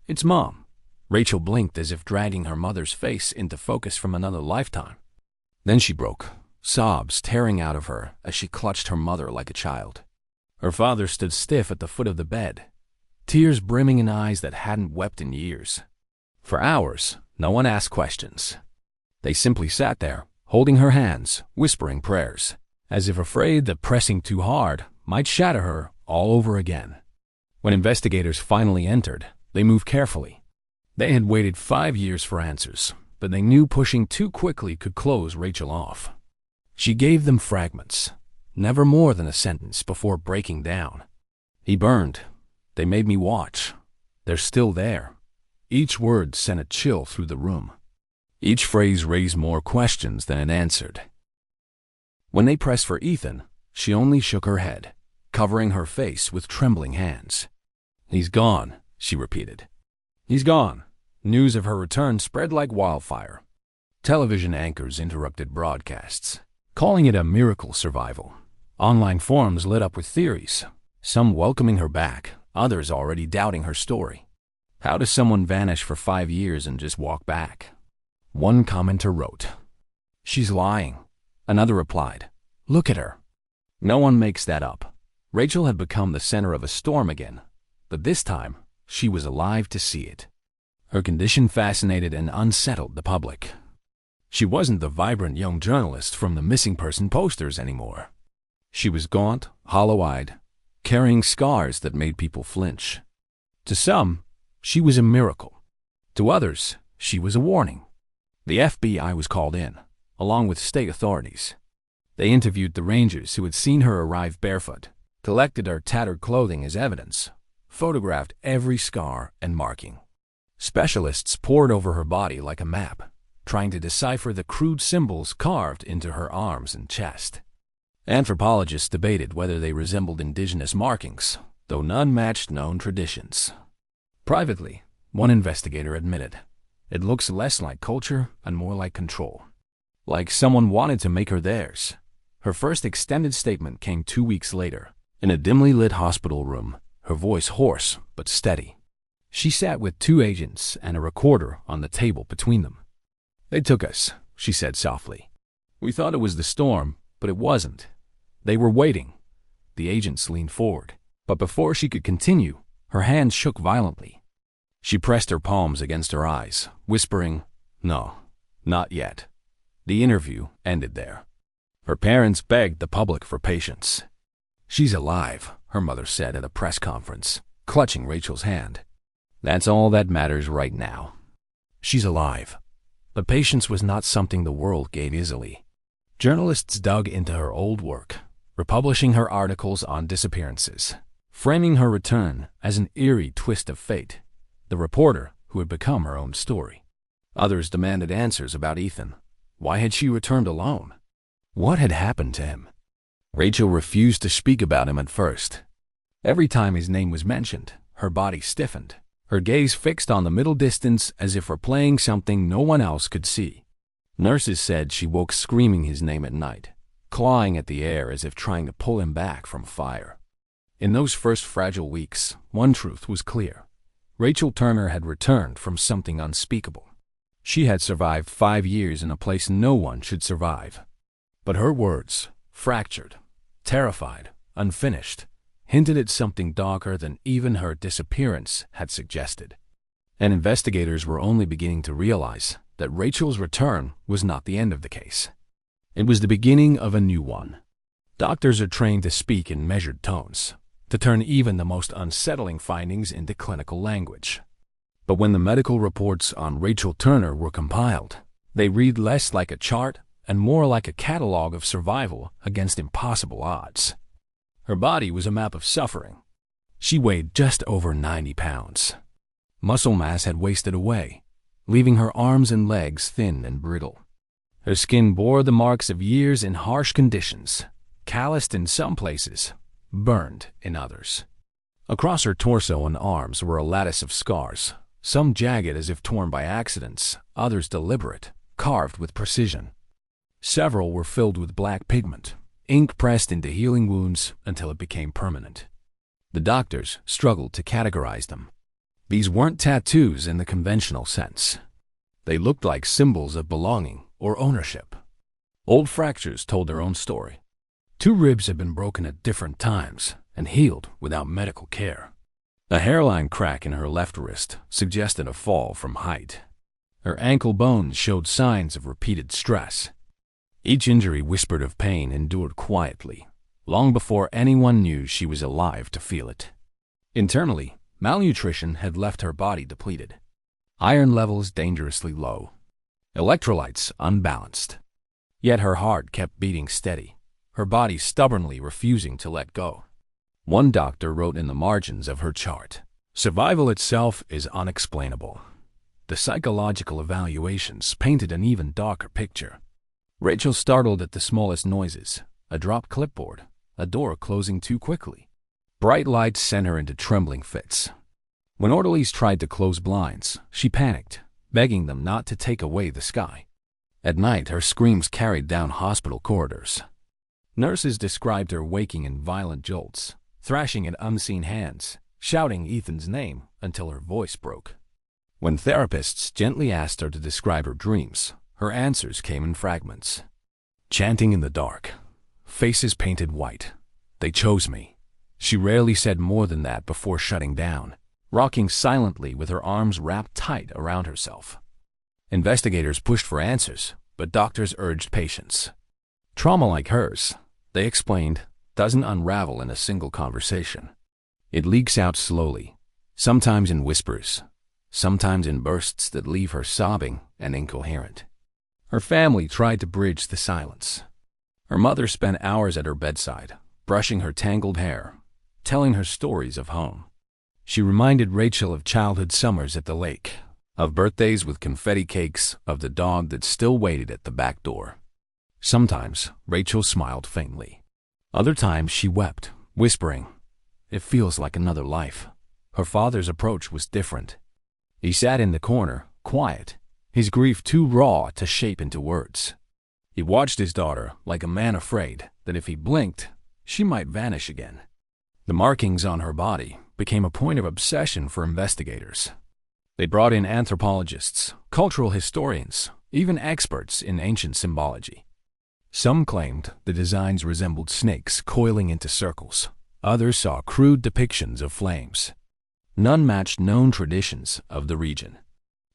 "It's Mom." Rachel blinked as if dragging her mother's face into focus from another lifetime. Then she broke, sobs tearing out of her as she clutched her mother like a child. Her father stood stiff at the foot of the bed, tears brimming in eyes that hadn't wept in years. For hours, no one asked questions. They simply sat there, holding her hands, whispering prayers, as if afraid that pressing too hard might shatter her all over again. When investigators finally entered, they moved carefully. They had waited 5 years for answers, but they knew pushing too quickly could close Rachel off. She gave them fragments, never more than a sentence before breaking down. "He burned. They made me watch. They're still there." Each word sent a chill through the room. Each phrase raised more questions than it answered. When they pressed for Ethan, she only shook her head, covering her face with trembling hands. "He's gone," she repeated. "He's gone." News of her return spread like wildfire. Television anchors interrupted broadcasts, calling it a miracle survival. Online forums lit up with theories, some welcoming her back, others already doubting her story. How does someone vanish for 5 years and just walk back? One commenter wrote, "She's lying." Another replied, "Look at her." No one makes that up. Rachel had become the center of a storm again, but this time she was alive to see it. Her condition fascinated and unsettled the public. She wasn't the vibrant young journalist from the missing person posters anymore. She was gaunt, hollow-eyed, carrying scars that made people flinch. To some, she was a miracle. To others, she was a warning. The FBI was called in, along with state authorities. They interviewed the Rangers who had seen her arrive barefoot, collected her tattered clothing as evidence, photographed every scar and marking. Specialists pored over her body like a map, trying to decipher the crude symbols carved into her arms and chest. Anthropologists debated whether they resembled indigenous markings, though none matched known traditions. Privately, one investigator admitted, "It looks less like culture and more like control. Like someone wanted to make her theirs." Her first extended statement came 2 weeks later, in a dimly lit hospital room, her voice hoarse but steady. She sat with 2 agents and a recorder on the table between them. "They took us," she said softly. "We thought it was the storm, but it wasn't. They were waiting." The agents leaned forward, but before she could continue, her hands shook violently. She pressed her palms against her eyes, whispering, "No, not yet." The interview ended there. Her parents begged the public for patience. "She's alive," her mother said at a press conference, clutching Rachel's hand. "That's all that matters right now. She's alive." But patience was not something the world gave easily. Journalists dug into her old work, republishing her articles on disappearances, framing her return as an eerie twist of fate, the reporter who had become her own story. Others demanded answers about Ethan. Why had she returned alone? What had happened to him? Rachel refused to speak about him at first. Every time his name was mentioned, her body stiffened, her gaze fixed on the middle distance as if replaying something no one else could see. Nurses said she woke screaming his name at night, clawing at the air as if trying to pull him back from fire. In those first fragile weeks, one truth was clear. Rachel Turner had returned from something unspeakable. She had survived 5 years in a place no one should survive. But her words, fractured, terrified, unfinished, hinted at something darker than even her disappearance had suggested. And investigators were only beginning to realize that Rachel's return was not the end of the case. It was the beginning of a new one. Doctors are trained to speak in measured tones, to turn even the most unsettling findings into clinical language. But when the medical reports on Rachel Turner were compiled, they read less like a chart and more like a catalog of survival against impossible odds. Her body was a map of suffering. She weighed just over 90 pounds. Muscle mass had wasted away, leaving her arms and legs thin and brittle. Her skin bore the marks of years in harsh conditions, calloused in some places, burned in others. Across her torso and arms were a lattice of scars, some jagged as if torn by accidents, others deliberate, carved with precision. Several were filled with black pigment, ink pressed into healing wounds until it became permanent. The doctors struggled to categorize them. These weren't tattoos in the conventional sense. They looked like symbols of belonging or ownership. Old fractures told their own story. 2 ribs had been broken at different times and healed without medical care. A hairline crack in her left wrist suggested a fall from height. Her ankle bones showed signs of repeated stress. Each injury whispered of pain endured quietly, long before anyone knew she was alive to feel it. Internally, malnutrition had left her body depleted. Iron levels dangerously low. Electrolytes unbalanced. Yet her heart kept beating steady, her body stubbornly refusing to let go. One doctor wrote in the margins of her chart, "Survival itself is unexplainable." The psychological evaluations painted an even darker picture. Rachel startled at the smallest noises, a dropped clipboard, a door closing too quickly. Bright lights sent her into trembling fits. When orderlies tried to close blinds, she panicked, begging them not to take away the sky. At night, her screams carried down hospital corridors. Nurses described her waking in violent jolts, thrashing at unseen hands, shouting Ethan's name until her voice broke. When therapists gently asked her to describe her dreams, her answers came in fragments. Chanting in the dark, faces painted white. They chose me. She rarely said more than that before shutting down, rocking silently with her arms wrapped tight around herself. Investigators pushed for answers, but doctors urged patience. Trauma like hers, they explained, doesn't unravel in a single conversation. It leaks out slowly, sometimes in whispers, sometimes in bursts that leave her sobbing and incoherent. Her family tried to bridge the silence. Her mother spent hours at her bedside, brushing her tangled hair, telling her stories of home. She reminded Rachel of childhood summers at the lake, of birthdays with confetti cakes, of the dog that still waited at the back door. Sometimes Rachel smiled faintly. Other times she wept, whispering, "It feels like another life." Her father's approach was different. He sat in the corner, quiet, his grief too raw to shape into words. He watched his daughter like a man afraid that if he blinked, she might vanish again. The markings on her body became a point of obsession for investigators. They brought in anthropologists, cultural historians, even experts in ancient symbology. Some claimed the designs resembled snakes coiling into circles. Others saw crude depictions of flames. None matched known traditions of the region.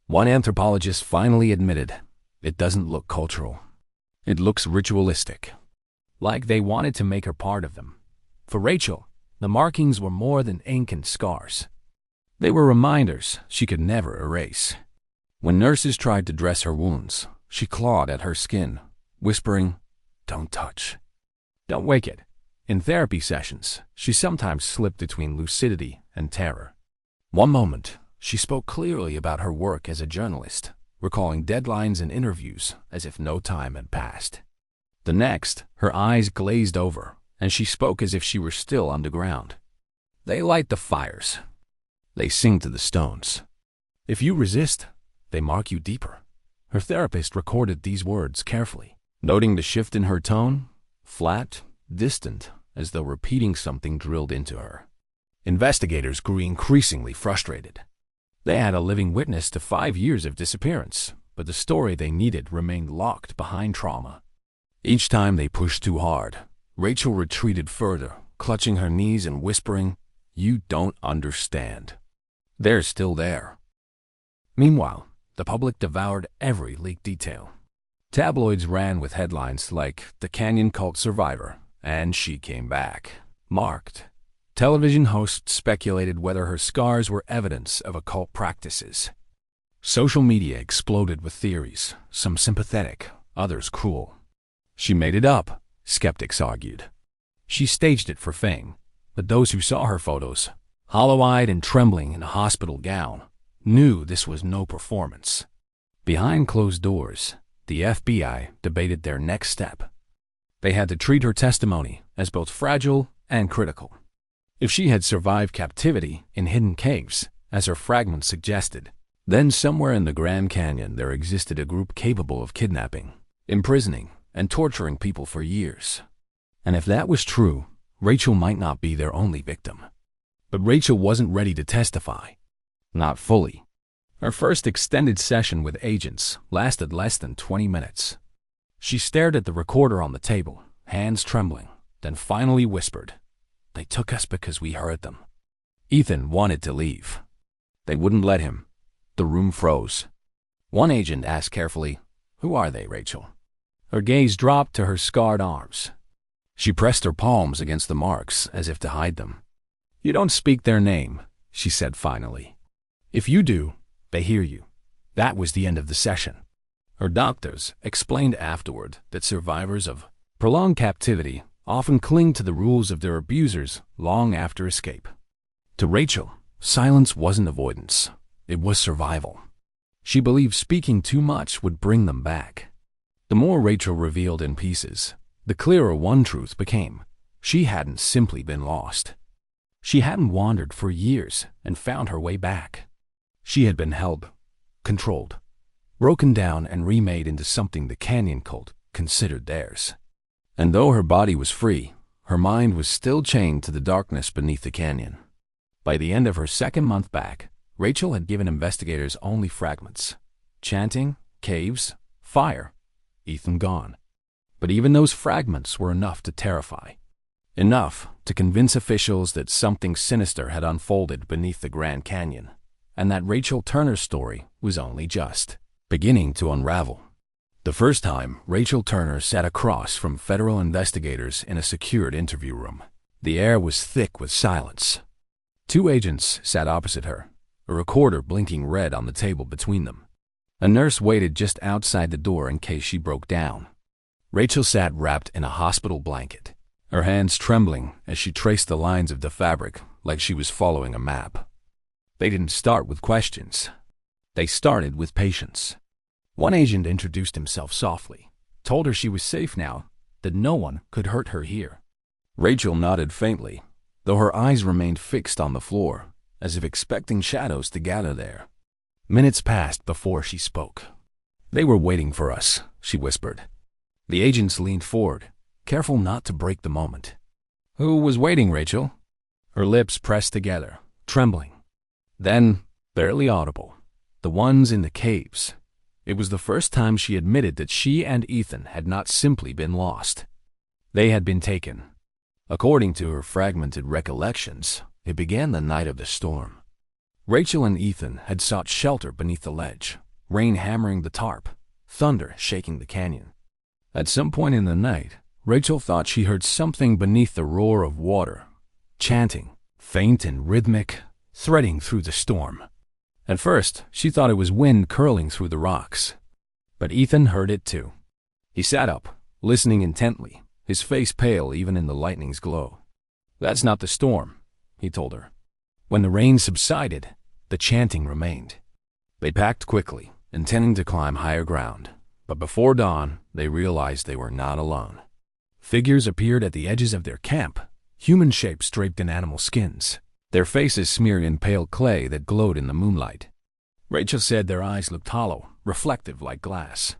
One anthropologist finally admitted, "It doesn't look cultural. It looks ritualistic." Like they wanted to make her part of them. For Rachel, the markings were more than ink and scars. They were reminders she could never erase. When nurses tried to dress her wounds, she clawed at her skin, whispering, "Don't touch. Don't wake it." In therapy sessions, she sometimes slipped between lucidity and terror. One moment, she spoke clearly about her work as a journalist, recalling deadlines and interviews as if no time had passed. The next, her eyes glazed over, and she spoke as if she were still underground. They light the fires. They sing to the stones. If you resist, they mark you deeper. Her therapist recorded these words carefully, noting the shift in her tone, flat, distant, as though repeating something drilled into her. Investigators grew increasingly frustrated. They had a living witness to 5 years of disappearance, but the story they needed remained locked behind trauma. Each time they pushed too hard, Rachel retreated further, clutching her knees and whispering, "You don't understand. They're still there." Meanwhile, the public devoured every leaked detail. Tabloids ran with headlines like "The Canyon Cult Survivor" and "She Came Back," marked. Television hosts speculated whether her scars were evidence of occult practices. Social media exploded with theories, some sympathetic, others cruel. She made it up, skeptics argued. She staged it for fame, but those who saw her photos, hollow-eyed and trembling in a hospital gown, knew this was no performance. Behind closed doors, the FBI debated their next step. They had to treat her testimony as both fragile and critical. If she had survived captivity in hidden caves, as her fragments suggested, then somewhere in the Grand Canyon there existed a group capable of kidnapping, imprisoning, and torturing people for years. And if that was true, Rachel might not be their only victim. But Rachel wasn't ready to testify. Not fully. Her first extended session with agents lasted less than 20 minutes. She stared at the recorder on the table, hands trembling, then finally whispered, "They took us because we heard them." Ethan wanted to leave. They wouldn't let him. The room froze. One agent asked carefully, "Who are they, Rachel?" Her gaze dropped to her scarred arms. She pressed her palms against the marks as if to hide them. "You don't speak their name," she said finally. "If you do, they hear you." That was the end of the session. Her doctors explained afterward that survivors of prolonged captivity often cling to the rules of their abusers long after escape. To Rachel, silence wasn't avoidance. It was survival. She believed speaking too much would bring them back. The more Rachel revealed in pieces, the clearer one truth became. She hadn't simply been lost. She hadn't wandered for years and found her way back. She had been held, controlled, broken down and remade into something the Canyon Cult considered theirs. And though her body was free, her mind was still chained to the darkness beneath the canyon. By the end of her second month back, Rachel had given investigators only fragments. Chanting, caves, fire, Ethan gone. But even those fragments were enough to terrify. Enough to convince officials that something sinister had unfolded beneath the Grand Canyon, and that Rachel Turner's story was only just beginning to unravel. The first time, Rachel Turner sat across from federal investigators in a secured interview room. The air was thick with silence. 2 agents sat opposite her, a recorder blinking red on the table between them. A nurse waited just outside the door in case she broke down. Rachel sat wrapped in a hospital blanket, her hands trembling as she traced the lines of the fabric like she was following a map. They didn't start with questions. They started with patience. One agent introduced himself softly, told her she was safe now, that no one could hurt her here. Rachel nodded faintly, though her eyes remained fixed on the floor, as if expecting shadows to gather there. Minutes passed before she spoke. "They were waiting for us," she whispered. The agents leaned forward, careful not to break the moment. "Who was waiting, Rachel?" Her lips pressed together, trembling. Then, barely audible, "The ones in the caves." It was the first time she admitted that she and Ethan had not simply been lost. They had been taken. According to her fragmented recollections, it began the night of the storm. Rachel and Ethan had sought shelter beneath the ledge, rain hammering the tarp, thunder shaking the canyon. At some point in the night, Rachel thought she heard something beneath the roar of water, chanting, faint and rhythmic, threading through the storm. At first, she thought it was wind curling through the rocks. But Ethan heard it too. He sat up, listening intently, his face pale even in the lightning's glow. "That's not the storm," he told her. When the rain subsided, the chanting remained. They packed quickly, intending to climb higher ground. But before dawn, they realized they were not alone. Figures appeared at the edges of their camp, human shapes draped in animal skins, their faces smeared in pale clay that glowed in the moonlight. Rachel said their eyes looked hollow, reflective like glass.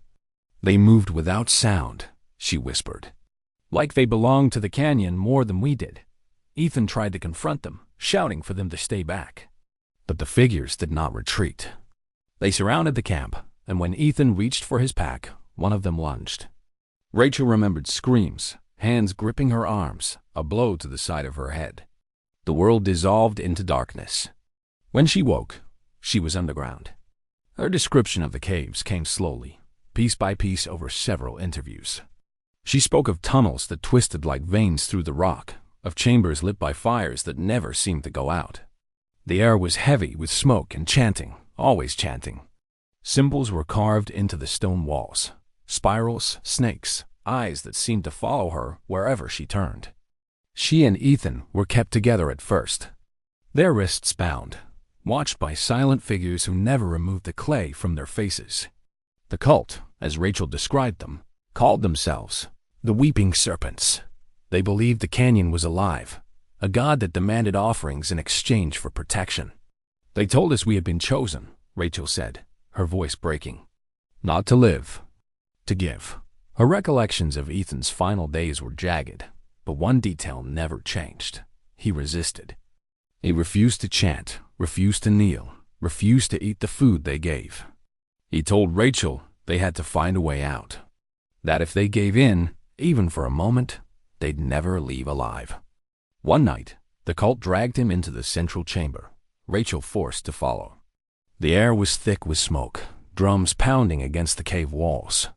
"They moved without sound," she whispered. "Like they belonged to the canyon more than we did." Ethan tried to confront them, shouting for them to stay back. But the figures did not retreat. They surrounded the camp, and when Ethan reached for his pack, one of them lunged. Rachel remembered screams, hands gripping her arms, a blow to the side of her head. The world dissolved into darkness. When she woke, she was underground. Her description of the caves came slowly, piece by piece over several interviews. She spoke of tunnels that twisted like veins through the rock, of chambers lit by fires that never seemed to go out. The air was heavy with smoke and chanting, always chanting. Symbols were carved into the stone walls, spirals, snakes, eyes that seemed to follow her wherever she turned. She and Ethan were kept together at first, their wrists bound, watched by silent figures who never removed the clay from their faces. The cult, as Rachel described them, called themselves the Weeping Serpents. They believed the canyon was alive, a god that demanded offerings in exchange for protection. "They told us we had been chosen," Rachel said, her voice breaking. "Not to live, to give." Her recollections of Ethan's final days were jagged, but one detail never changed. He resisted. He refused to chant, refused to kneel, refused to eat the food they gave. He told Rachel they had to find a way out, that if they gave in, even for a moment, they'd never leave alive. One night, the cult dragged him into the central chamber, Rachel forced to follow. The air was thick with smoke, drums pounding against the cave walls.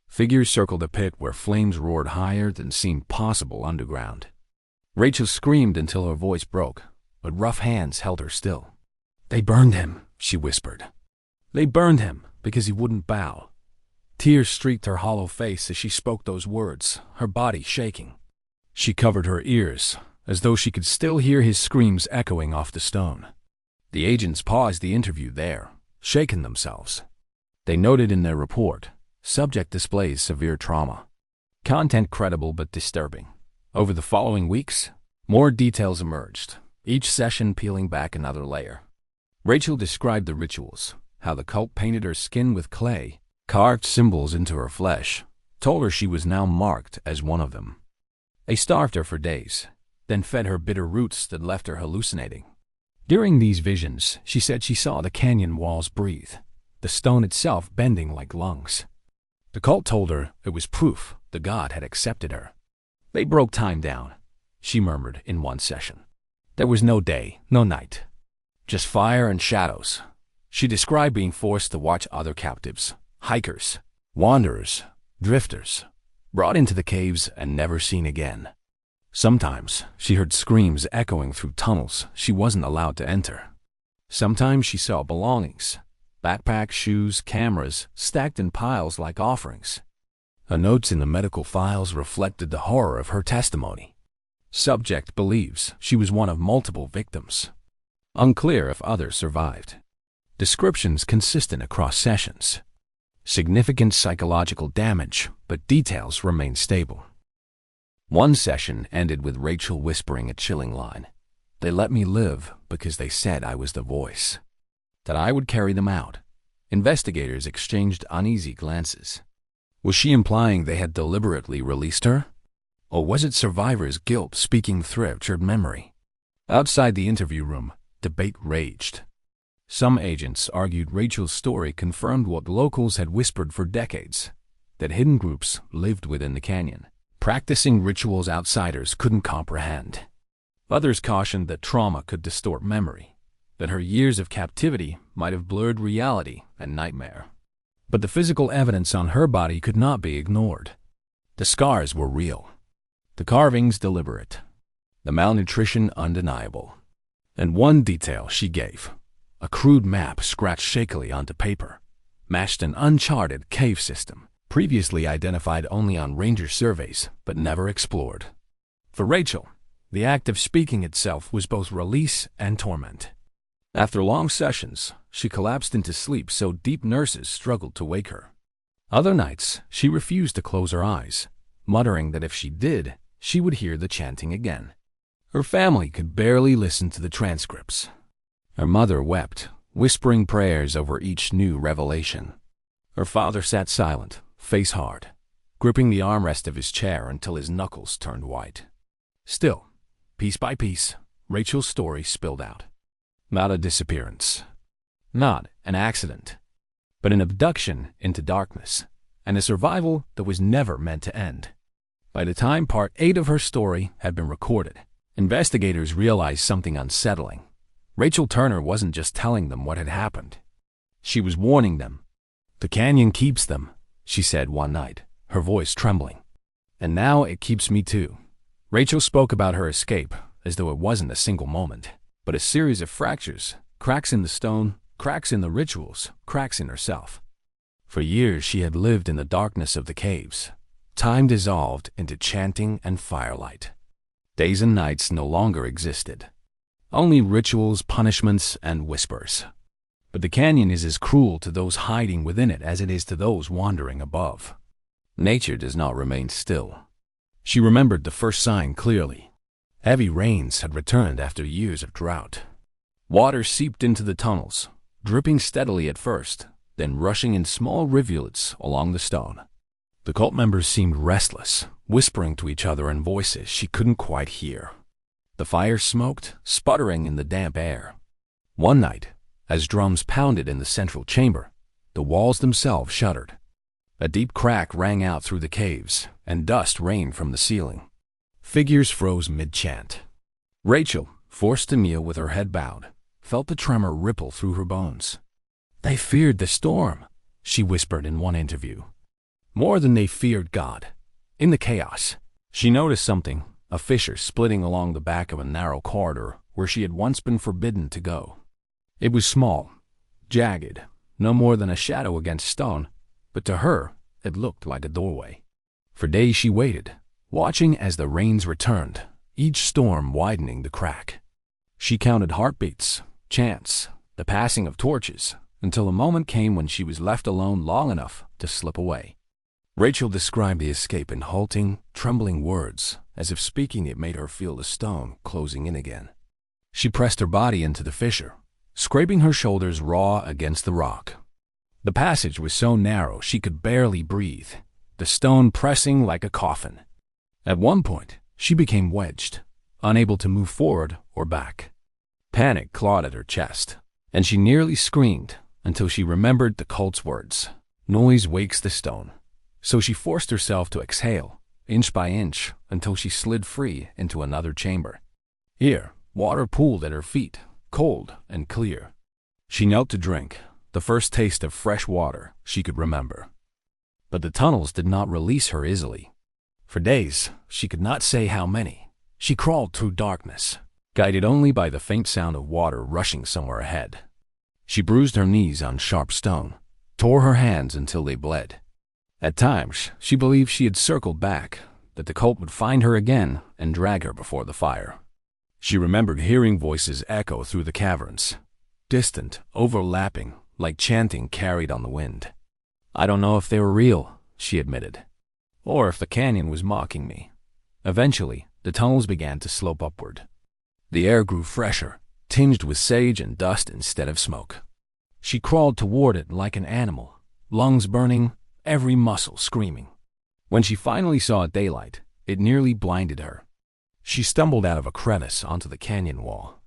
Figures circled a pit where flames roared higher than seemed possible underground. Rachel screamed until her voice broke, but rough hands held her still. "They burned him," she whispered. "They burned him because he wouldn't bow." Tears streaked her hollow face as she spoke those words, her body shaking. She covered her ears, as though she could still hear his screams echoing off the stone. The agents paused the interview there, shaken themselves. They noted in their report, subject displays severe trauma. Content credible but disturbing. Over the following weeks, more details emerged, each session peeling back another layer. Rachel described the rituals, how the cult painted her skin with clay, carved symbols into her flesh, told her she was now marked as one of them. They starved her for days, then fed her bitter roots that left her hallucinating. During these visions, she said she saw the canyon walls breathe, the stone itself bending like lungs. The cult told her it was proof the god had accepted her. "They broke time down," she murmured in one session. "There was no day, no night, just fire and shadows." She described being forced to watch other captives, hikers, wanderers, drifters, brought into the caves and never seen again. Sometimes she heard screams echoing through tunnels she wasn't allowed to enter. Sometimes she saw belongings, backpacks, shoes, cameras, stacked in piles like offerings. The notes in the medical files reflected the horror of her testimony. Subject believes she was one of multiple victims. Unclear if others survived. Descriptions consistent across sessions. Significant psychological damage, but details remain stable. One session ended with Rachel whispering a chilling line. They let me live because they said I was the voice, that I would carry them out. Investigators exchanged uneasy glances. Was she implying they had deliberately released her? Or was it survivors' guilt speaking through fractured memory? Outside the interview room, debate raged. Some agents argued Rachel's story confirmed what locals had whispered for decades, that hidden groups lived within the canyon, practicing rituals outsiders couldn't comprehend. Others cautioned that trauma could distort memory, that her years of captivity might have blurred reality and nightmare. But the physical evidence on her body could not be ignored. The scars were real, the carvings deliberate, the malnutrition undeniable. And one detail she gave, a crude map scratched shakily onto paper, matched an uncharted cave system, previously identified only on ranger surveys but never explored. For Rachel, the act of speaking itself was both release and torment. After long sessions, she collapsed into sleep so deep nurses struggled to wake her. Other nights, she refused to close her eyes, muttering that if she did, she would hear the chanting again. Her family could barely listen to the transcripts. Her mother wept, whispering prayers over each new revelation. Her father sat silent, face hard, gripping the armrest of his chair until his knuckles turned white. Still, piece by piece, Rachel's story spilled out. Not a disappearance, not an accident, but an abduction into darkness, and a survival that was never meant to end. By the time part 8 of her story had been recorded, investigators realized something unsettling. Rachel Turner wasn't just telling them what had happened. She was warning them. "The canyon keeps them," she said one night, her voice trembling. "And now it keeps me too." Rachel spoke about her escape as though it wasn't a single moment, but a series of fractures, cracks in the stone, cracks in the rituals, cracks in herself. For years she had lived in the darkness of the caves. Time dissolved into chanting and firelight. Days and nights no longer existed. Only rituals, punishments, and whispers. But the canyon is as cruel to those hiding within it as it is to those wandering above. Nature does not remain still. She remembered the first sign clearly. Heavy rains had returned after years of drought. Water seeped into the tunnels, dripping steadily at first, then rushing in small rivulets along the stone. The cult members seemed restless, whispering to each other in voices she couldn't quite hear. The fire smoked, sputtering in the damp air. One night, as drums pounded in the central chamber, the walls themselves shuddered. A deep crack rang out through the caves, and dust rained from the ceiling. Figures froze mid-chant. Rachel, forced to kneel with her head bowed, felt the tremor ripple through her bones. "They feared the storm," she whispered in one interview. "More than they feared God." In the chaos, she noticed something, a fissure splitting along the back of a narrow corridor where she had once been forbidden to go. It was small, jagged, no more than a shadow against stone, but to her, it looked like a doorway. For days she waited, watching as the rains returned, each storm widening the crack. She counted heartbeats, chants, the passing of torches, until a moment came when she was left alone long enough to slip away. Rachel described the escape in halting, trembling words, as if speaking it made her feel the stone closing in again. She pressed her body into the fissure, scraping her shoulders raw against the rock. The passage was so narrow she could barely breathe, the stone pressing like a coffin. At one point, she became wedged, unable to move forward or back. Panic clawed at her chest, and she nearly screamed until she remembered the cult's words, "Noise wakes the stone." So she forced herself to exhale, inch by inch, until she slid free into another chamber. Here, water pooled at her feet, cold and clear. She knelt to drink, the first taste of fresh water she could remember. But the tunnels did not release her easily. For days, she could not say how many, she crawled through darkness, guided only by the faint sound of water rushing somewhere ahead. She bruised her knees on sharp stone, tore her hands until they bled. At times, she believed she had circled back, that the cult would find her again and drag her before the fire. She remembered hearing voices echo through the caverns, distant, overlapping, like chanting carried on the wind. I don't know if they were real, she admitted, or if the canyon was mocking me. Eventually, the tunnels began to slope upward. The air grew fresher, tinged with sage and dust instead of smoke. She crawled toward it like an animal, lungs burning, every muscle screaming. When she finally saw daylight, it nearly blinded her. She stumbled out of a crevice onto the canyon wall,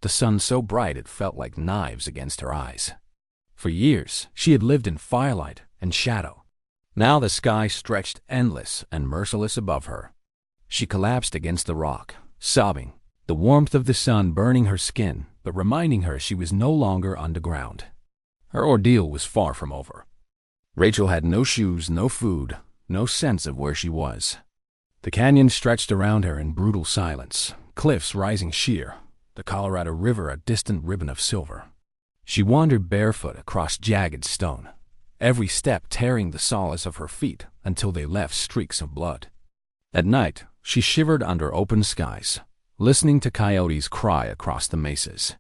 the sun so bright it felt like knives against her eyes. For years, she had lived in firelight and shadow. Now the sky stretched endless and merciless above her. She collapsed against the rock, sobbing, the warmth of the sun burning her skin but reminding her she was no longer underground. Her ordeal was far from over. Rachel had no shoes, no food, no sense of where she was. The canyon stretched around her in brutal silence, cliffs rising sheer, the Colorado River a distant ribbon of silver. She wandered barefoot across jagged stone, every step tearing the soles of her feet until they left streaks of blood. At night, she shivered under open skies, listening to coyotes cry across the mesas.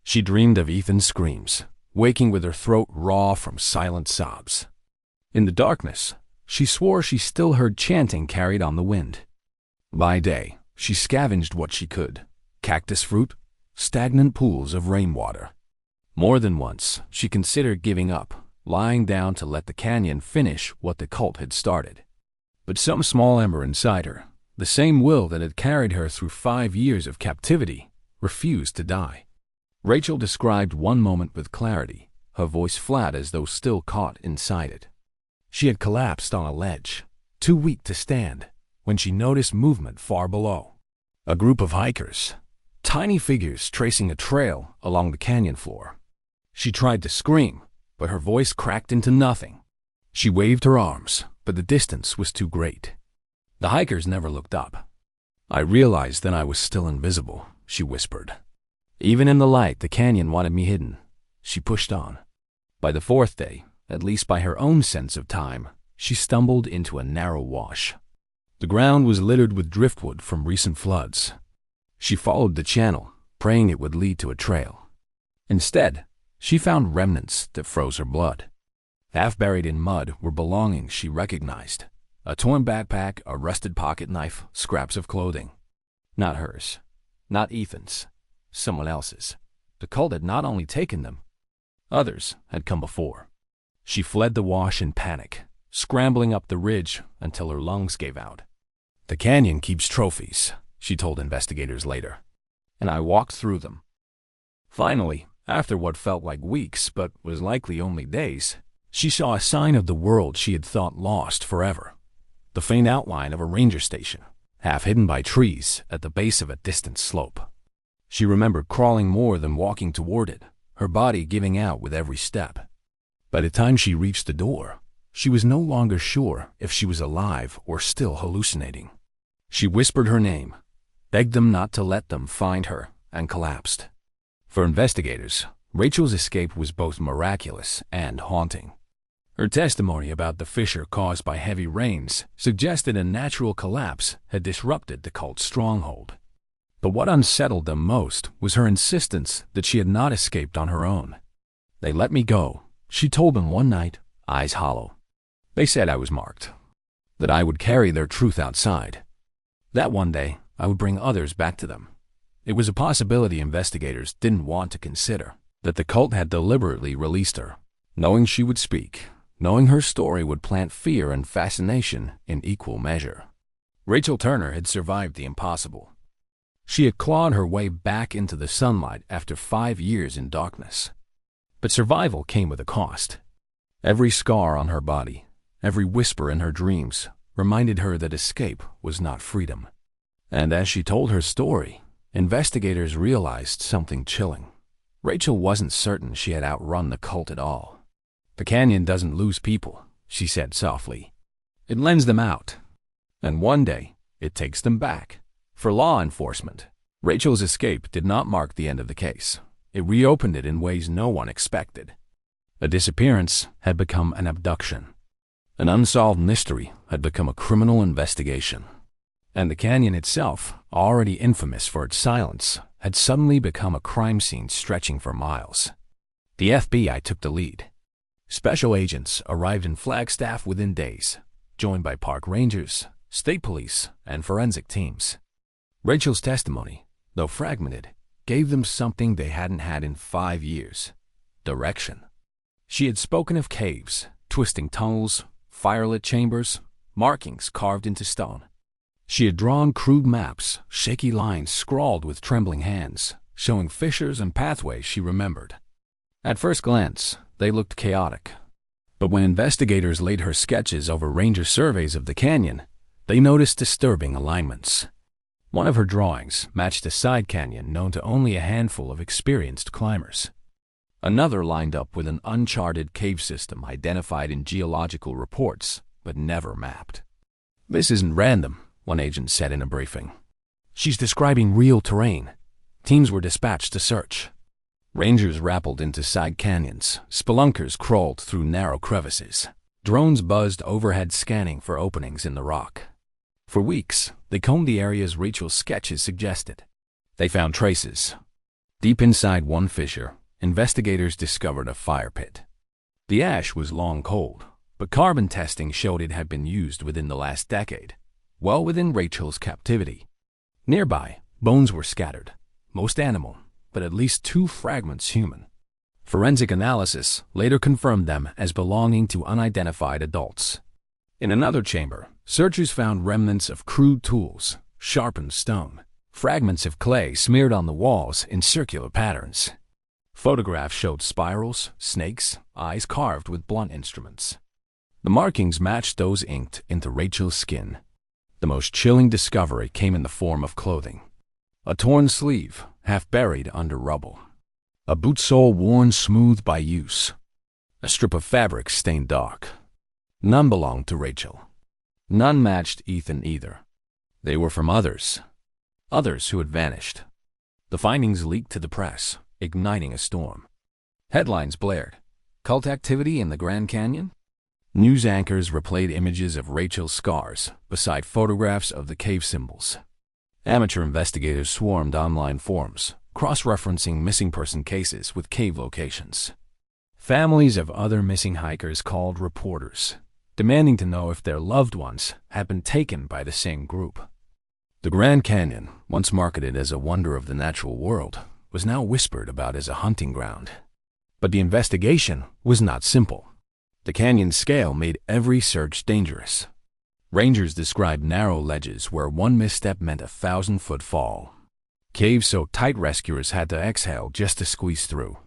She dreamed of Ethan's screams, waking with her throat raw from silent sobs. In the darkness, she swore she still heard chanting carried on the wind. By day, she scavenged what she could: cactus fruit, stagnant pools of rainwater. More than once, she considered giving up, lying down to let the canyon finish what the cult had started. But some small ember inside her, the same will that had carried her through 5 years of captivity, refused to die. Rachel described one moment with clarity, her voice flat as though still caught inside it. She had collapsed on a ledge, too weak to stand, when she noticed movement far below. A group of hikers, tiny figures tracing a trail along the canyon floor. She tried to scream, but her voice cracked into nothing. She waved her arms, but the distance was too great. The hikers never looked up. I realized then I was still invisible, she whispered. Even in the light, the canyon wanted me hidden. She pushed on. By the 4th day, at least by her own sense of time, she stumbled into a narrow wash. The ground was littered with driftwood from recent floods. She followed the channel, praying it would lead to a trail. Instead, she found remnants that froze her blood. Half buried in mud were belongings she recognized: a torn backpack, a rusted pocket knife, scraps of clothing. Not hers, not Ethan's, someone else's. The cult had not only taken them, others had come before. She fled the wash in panic, scrambling up the ridge until her lungs gave out. The canyon keeps trophies, she told investigators later, and I walked through them. Finally, after what felt like weeks but was likely only days, she saw a sign of the world she had thought lost forever: the faint outline of a ranger station, half hidden by trees at the base of a distant slope. She remembered crawling more than walking toward it, her body giving out with every step. By the time she reached the door, she was no longer sure if she was alive or still hallucinating. She whispered her name, begged them not to let them find her, and collapsed. For investigators, Rachel's escape was both miraculous and haunting. Her testimony about the fissure caused by heavy rains suggested a natural collapse had disrupted the cult's stronghold. But what unsettled them most was her insistence that she had not escaped on her own. "They let me go," she told them one night, eyes hollow. "They said I was marked, that I would carry their truth outside, that one day I would bring others back to them." It was a possibility investigators didn't want to consider, that the cult had deliberately released her, knowing she would speak, knowing her story would plant fear and fascination in equal measure. Rachel Turner had survived the impossible. She had clawed her way back into the sunlight after 5 years in darkness. But survival came with a cost. Every scar on her body, every whisper in her dreams, reminded her that escape was not freedom. And as she told her story, investigators realized something chilling. Rachel wasn't certain she had outrun the cult at all. "The canyon doesn't lose people," she said softly. "It lends them out. And one day, it takes them back." For law enforcement, Rachel's escape did not mark the end of the case. It reopened it in ways no one expected. A disappearance had become an abduction. An unsolved mystery had become a criminal investigation. And the canyon itself, already infamous for its silence, had suddenly become a crime scene stretching for miles. The FBI took the lead. Special agents arrived in Flagstaff within days, joined by park rangers, state police, and forensic teams. Rachel's testimony, though fragmented, gave them something they hadn't had in 5 years: direction. She had spoken of caves, twisting tunnels, firelit chambers, markings carved into stone. She had drawn crude maps, shaky lines scrawled with trembling hands, showing fissures and pathways she remembered. At first glance, they looked chaotic. But when investigators laid her sketches over ranger surveys of the canyon, they noticed disturbing alignments. One of her drawings matched a side canyon known to only a handful of experienced climbers. Another lined up with an uncharted cave system identified in geological reports, but never mapped. "This isn't random," one agent said in a briefing. "She's describing real terrain." Teams were dispatched to search. Rangers rappelled into side canyons, spelunkers crawled through narrow crevices. Drones buzzed overhead scanning for openings in the rock. For weeks, they combed the areas Rachel's sketches suggested. They found traces. Deep inside one fissure, investigators discovered a fire pit. The ash was long cold, but carbon testing showed it had been used within the last decade, well within Rachel's captivity. Nearby, bones were scattered, most animal, but at least 2 fragments human. Forensic analysis later confirmed them as belonging to unidentified adults. In another chamber, searchers found remnants of crude tools, sharpened stone, fragments of clay smeared on the walls in circular patterns. Photographs showed spirals, snakes, eyes carved with blunt instruments. The markings matched those inked into Rachel's skin. The most chilling discovery came in the form of clothing. A torn sleeve, half buried under rubble. A boot sole worn smooth by use. A strip of fabric stained dark. None belonged to Rachel. None matched Ethan either. They were from others who had vanished. The findings leaked to the press, igniting a storm. Headlines blared. Cult activity in the Grand Canyon? News anchors replayed images of Rachel's scars beside photographs of the cave symbols. Amateur investigators swarmed online forums, cross-referencing missing person cases with cave locations. Families of other missing hikers called reporters, demanding to know if their loved ones had been taken by the same group. The Grand Canyon, once marketed as a wonder of the natural world, was now whispered about as a hunting ground. But the investigation was not simple. The canyon's scale made every search dangerous. Rangers described narrow ledges where one misstep meant a 1,000-foot fall. Caves so tight rescuers had to exhale just to squeeze through.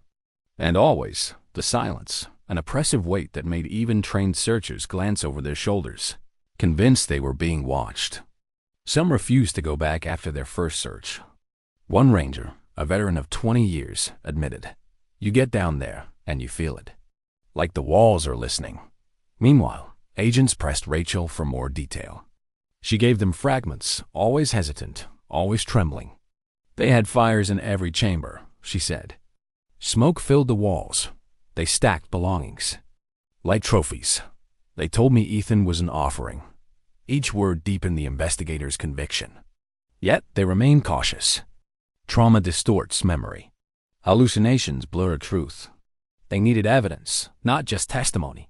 And always, the silence, an oppressive weight that made even trained searchers glance over their shoulders, convinced they were being watched. Some refused to go back after their first search. One ranger, a veteran of 20 years, admitted, "You get down there and you feel it. Like the walls are listening." Meanwhile, agents pressed Rachel for more detail. She gave them fragments, always hesitant, always trembling. "They had fires in every chamber," she said. "Smoke filled the walls. They stacked belongings. Like trophies. They told me Ethan was an offering." Each word deepened the investigators' conviction. Yet they remained cautious. Trauma distorts memory. Hallucinations blur truth. They needed evidence, not just testimony.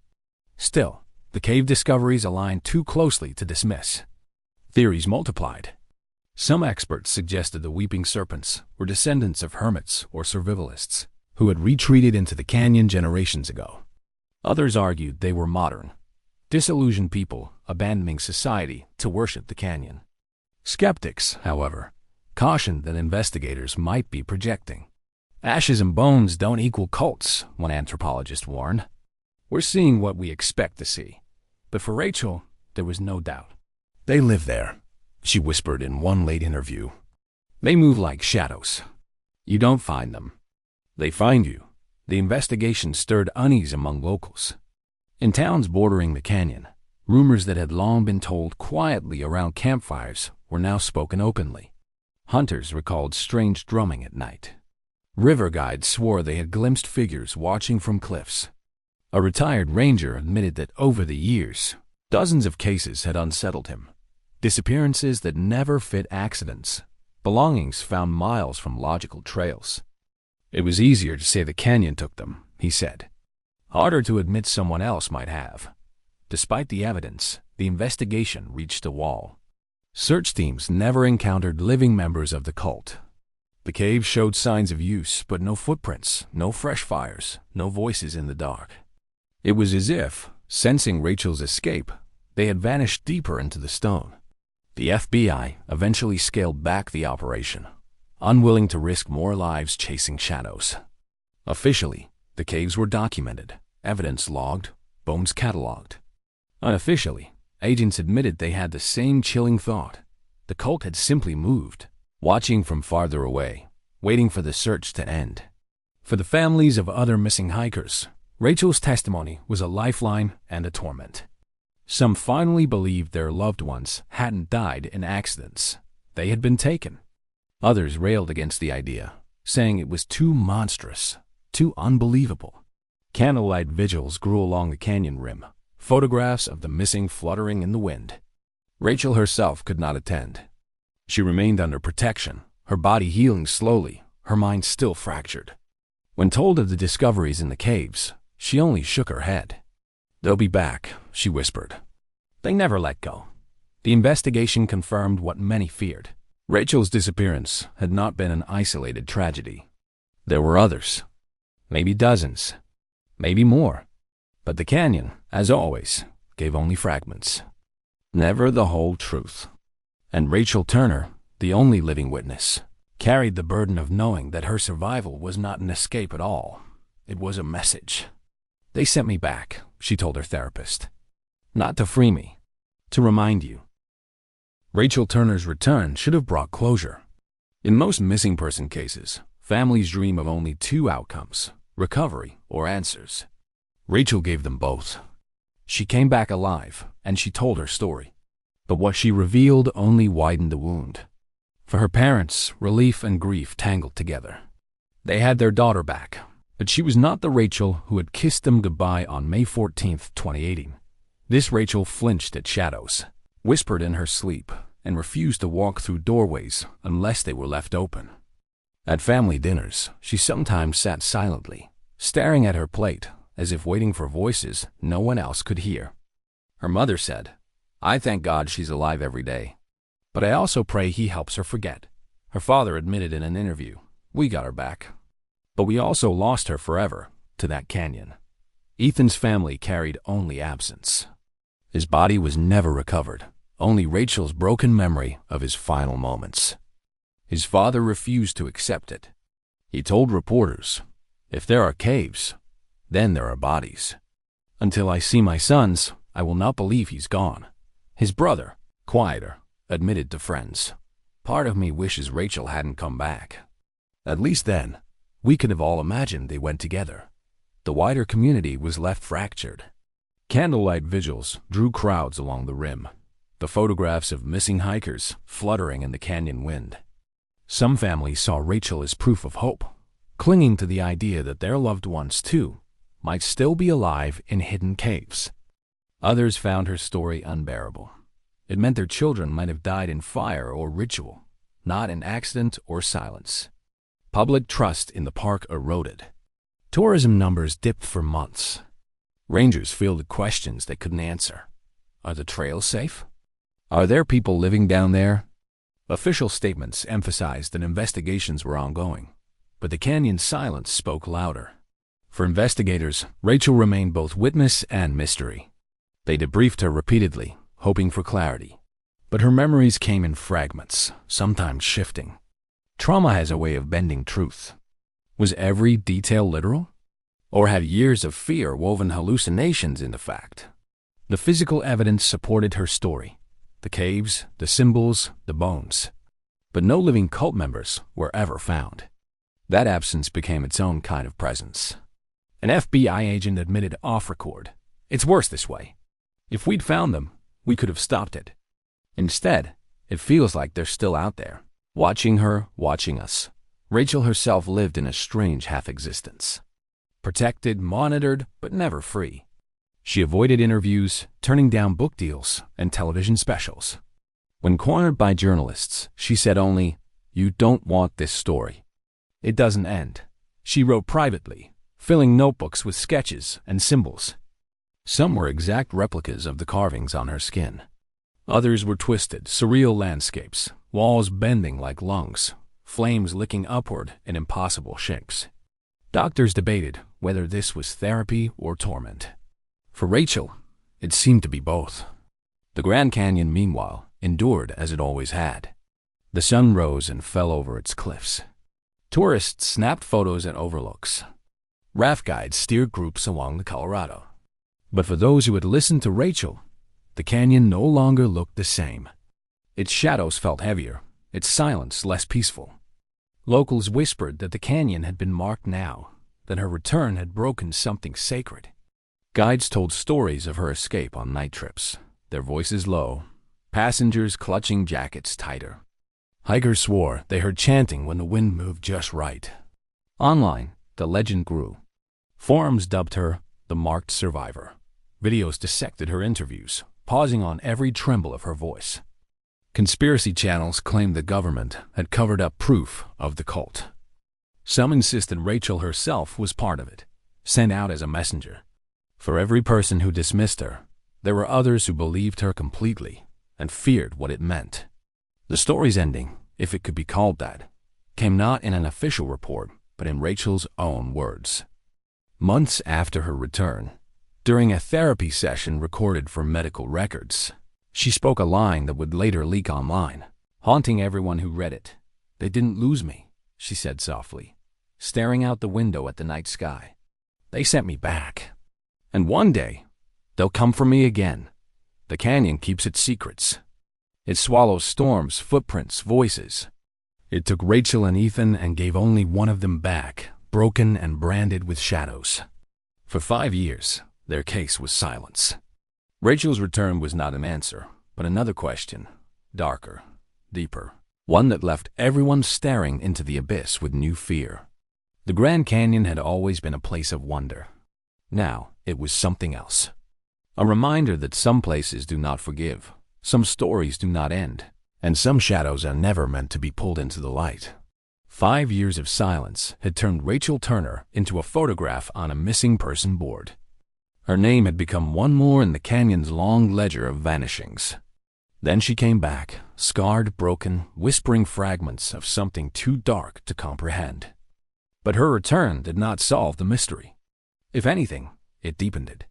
Still, the cave discoveries aligned too closely to dismiss. Theories multiplied. Some experts suggested the weeping serpents were descendants of hermits or survivalists who had retreated into the canyon generations ago. Others argued they were modern, disillusioned people abandoning society to worship the canyon. Skeptics, however, cautioned that investigators might be projecting. "Ashes and bones don't equal cults," one anthropologist warned. "We're seeing what we expect to see." But for Rachel, there was no doubt. "They live there," she whispered in one late interview. "They move like shadows. You don't find them. They find you." The investigation stirred unease among locals. In towns bordering the canyon, rumors that had long been told quietly around campfires were now spoken openly. Hunters recalled strange drumming at night. River guides swore they had glimpsed figures watching from cliffs. A retired ranger admitted that over the years, dozens of cases had unsettled him. Disappearances that never fit accidents. Belongings found miles from logical trails. It was easier to say the canyon took them, he said. Harder to admit someone else might have. Despite the evidence, the investigation reached a wall. Search teams never encountered living members of the cult. The cave showed signs of use, but no footprints, no fresh fires, no voices in the dark. It was as if, sensing Rachel's escape, they had vanished deeper into the stone. The FBI eventually scaled back the operation, unwilling to risk more lives chasing shadows. Officially, the caves were documented, evidence logged, bones catalogued. Unofficially, agents admitted they had the same chilling thought. The cult had simply moved, watching from farther away, waiting for the search to end. For the families of other missing hikers, Rachel's testimony was a lifeline and a torment. Some finally believed their loved ones hadn't died in accidents. They had been taken. Others railed against the idea, saying it was too monstrous, too unbelievable. Candlelight vigils grew along the canyon rim, photographs of the missing fluttering in the wind. Rachel herself could not attend. She remained under protection, her body healing slowly, her mind still fractured. When told of the discoveries in the caves, she only shook her head. "They'll be back," she whispered. They never let go. The investigation confirmed what many feared. Rachel's disappearance had not been an isolated tragedy. There were others. Maybe dozens. Maybe more. But the canyon, as always, gave only fragments. Never the whole truth. And Rachel Turner, the only living witness, carried the burden of knowing that her survival was not an escape at all. It was a message. "They sent me back," she told her therapist. "Not to free me, to remind you." Rachel Turner's return should have brought closure. In most missing person cases, families dream of only two outcomes: recovery or answers. Rachel gave them both. She came back alive, and she told her story. But what she revealed only widened the wound. For her parents, relief and grief tangled together. They had their daughter back, but she was not the Rachel who had kissed them goodbye on May 14th, 2018. This Rachel flinched at shadows, whispered in her sleep, and refused to walk through doorways unless they were left open. At family dinners, she sometimes sat silently, staring at her plate as if waiting for voices no one else could hear. Her mother said, "I thank God she's alive every day, but I also pray he helps her forget." Her father admitted in an interview, "We got her back, but we also lost her forever to that canyon." Ethan's family carried only absence. His body was never recovered, only Rachel's broken memory of his final moments. His father refused to accept it. He told reporters, "If there are caves, then there are bodies. Until I see my sons, I will not believe he's gone." His brother, quieter, admitted to friends, "Part of me wishes Rachel hadn't come back." At least then, we could have all imagined they went together. The wider community was left fractured. Candlelight vigils drew crowds along the rim, the photographs of missing hikers fluttering in the canyon wind. Some families saw Rachel as proof of hope, clinging to the idea that their loved ones, too, might still be alive in hidden caves. Others found her story unbearable. It meant their children might have died in fire or ritual, not in accident or silence. Public trust in the park eroded. Tourism numbers dipped for months. Rangers fielded questions they couldn't answer. Are the trails safe? Are there people living down there? Official statements emphasized that investigations were ongoing, but the canyon's silence spoke louder. For investigators, Rachel remained both witness and mystery. They debriefed her repeatedly, hoping for clarity. But her memories came in fragments, sometimes shifting. Trauma has a way of bending truth. Was every detail literal? Or had years of fear woven hallucinations into fact? The physical evidence supported her story. The caves, the symbols, the bones. But no living cult members were ever found. That absence became its own kind of presence. An FBI agent admitted off record, "It's worse this way. If we'd found them, we could have stopped it. Instead, it feels like they're still out there, watching her, watching us." Rachel herself lived in a strange half-existence. Protected, monitored, but never free. She avoided interviews, turning down book deals and television specials. When cornered by journalists, she said only, "You don't want this story. It doesn't end," she wrote privately, filling notebooks with sketches and symbols. Some were exact replicas of the carvings on her skin. Others were twisted, surreal landscapes, walls bending like lungs, flames licking upward in impossible shapes. Doctors debated whether this was therapy or torment. For Rachel, it seemed to be both. The Grand Canyon, meanwhile, endured as it always had. The sun rose and fell over its cliffs. Tourists snapped photos at overlooks. Raft guides steered groups along the Colorado. But for those who had listened to Rachel, the canyon no longer looked the same. Its shadows felt heavier, its silence less peaceful. Locals whispered that the canyon had been marked now, that her return had broken something sacred. Guides told stories of her escape on night trips, their voices low, passengers clutching jackets tighter. Hikers swore they heard chanting when the wind moved just right. Online, the legend grew. Forums dubbed her the marked survivor. Videos dissected her interviews, pausing on every tremble of her voice. Conspiracy channels claimed the government had covered up proof of the cult. Some insisted Rachel herself was part of it, sent out as a messenger. For every person who dismissed her, there were others who believed her completely and feared what it meant. The story's ending, if it could be called that, came not in an official report, but in Rachel's own words. Months after her return, during a therapy session recorded for medical records, she spoke a line that would later leak online, haunting everyone who read it. "They didn't lose me," she said softly, staring out the window at the night sky. "They sent me back. And one day, they'll come for me again. The canyon keeps its secrets. It swallows storms, footprints, voices." It took Rachel and Ethan and gave only one of them back, broken and branded with shadows. For 5 years, their case was silence. Rachel's return was not an answer, but another question, darker, deeper, one that left everyone staring into the abyss with new fear. The Grand Canyon had always been a place of wonder. Now it was something else. A reminder that some places do not forgive, some stories do not end, and some shadows are never meant to be pulled into the light. 5 years of silence had turned Rachel Turner into a photograph on a missing person board. Her name had become one more in the canyon's long ledger of vanishings. Then she came back, scarred, broken, whispering fragments of something too dark to comprehend. But her return did not solve the mystery. If anything, it deepened it.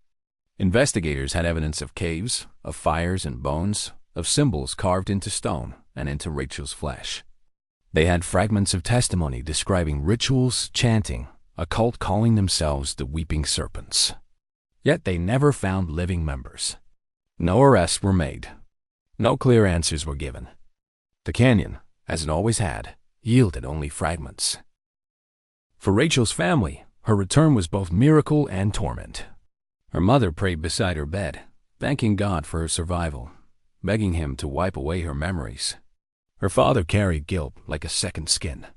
Investigators had evidence of caves, of fires and bones, of symbols carved into stone and into Rachel's flesh. They had fragments of testimony describing rituals, chanting, a cult calling themselves the Weeping Serpents. Yet they never found living members. No arrests were made. No clear answers were given. The canyon, as it always had, yielded only fragments. For Rachel's family, her return was both miracle and torment. Her mother prayed beside her bed, thanking God for her survival, begging him to wipe away her memories. Her father carried guilt like a second skin,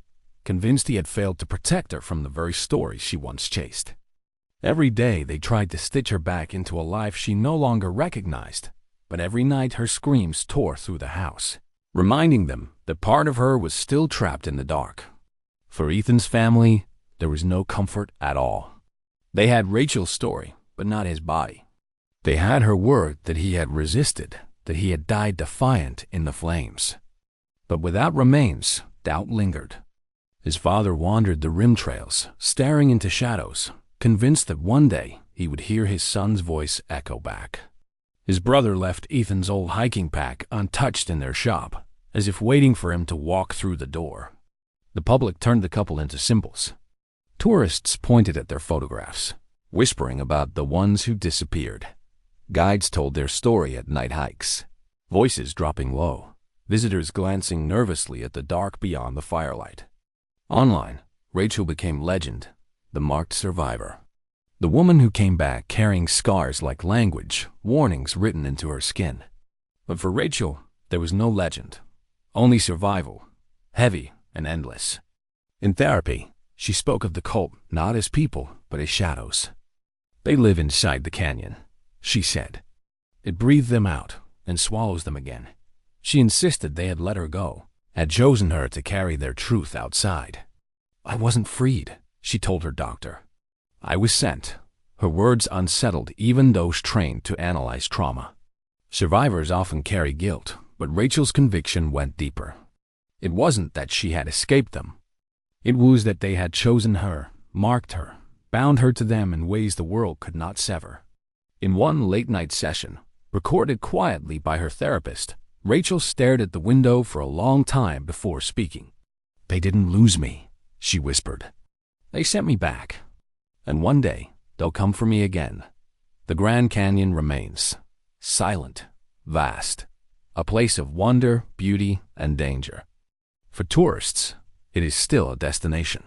convinced he had failed to protect her from the very stories she once chased. Every day they tried to stitch her back into a life she no longer recognized, but every night her screams tore through the house, reminding them that part of her was still trapped in the dark. For Ethan's family, there was no comfort at all. They had Rachel's story, but not his body. They had her word that he had resisted, that he had died defiant in the flames. But without remains, doubt lingered. His father wandered the rim trails, staring into shadows, convinced that one day he would hear his son's voice echo back. His brother left Ethan's old hiking pack untouched in their shop, as if waiting for him to walk through the door. The public turned the couple into symbols. Tourists pointed at their photographs, whispering about the ones who disappeared. Guides told their story at night hikes, voices dropping low, visitors glancing nervously at the dark beyond the firelight. Online, Rachel became legend, the marked survivor. The woman who came back carrying scars like language, warnings written into her skin. But for Rachel, there was no legend, only survival, heavy and endless. In therapy, she spoke of the cult not as people, but as shadows. They live inside the canyon, she said. It breathes them out and swallows them again. She insisted they had let her go, had chosen her to carry their truth outside. "I wasn't freed," she told her doctor. "I was sent." Her words unsettled even those trained to analyze trauma. Survivors often carry guilt, but Rachel's conviction went deeper. It wasn't that she had escaped them. It was that they had chosen her, marked her, bound her to them in ways the world could not sever. In one late-night session, recorded quietly by her therapist, Rachel stared at the window for a long time before speaking. "They didn't lose me," she whispered. "They sent me back. And one day, they'll come for me again." The Grand Canyon remains silent, vast, a place of wonder, beauty, and danger. For tourists, it is still a destination.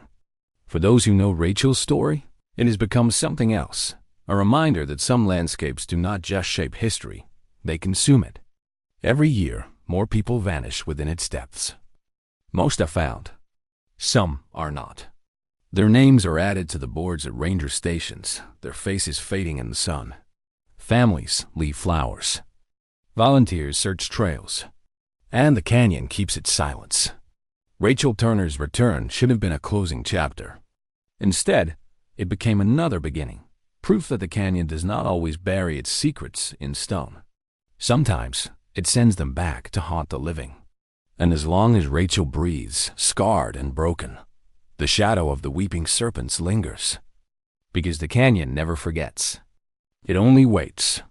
For those who know Rachel's story, it has become something else, a reminder that some landscapes do not just shape history, they consume it. Every year, more people vanish within its depths. Most are found. Some are not. Their names are added to the boards at ranger stations, their faces fading in the sun. Families leave flowers. Volunteers search trails. And the canyon keeps its silence. Rachel Turner's return should have been a closing chapter. Instead, it became another beginning, proof that the canyon does not always bury its secrets in stone. Sometimes, it sends them back to haunt the living. And as long as Rachel breathes, scarred and broken, the shadow of the weeping serpents lingers. Because the canyon never forgets. It only waits.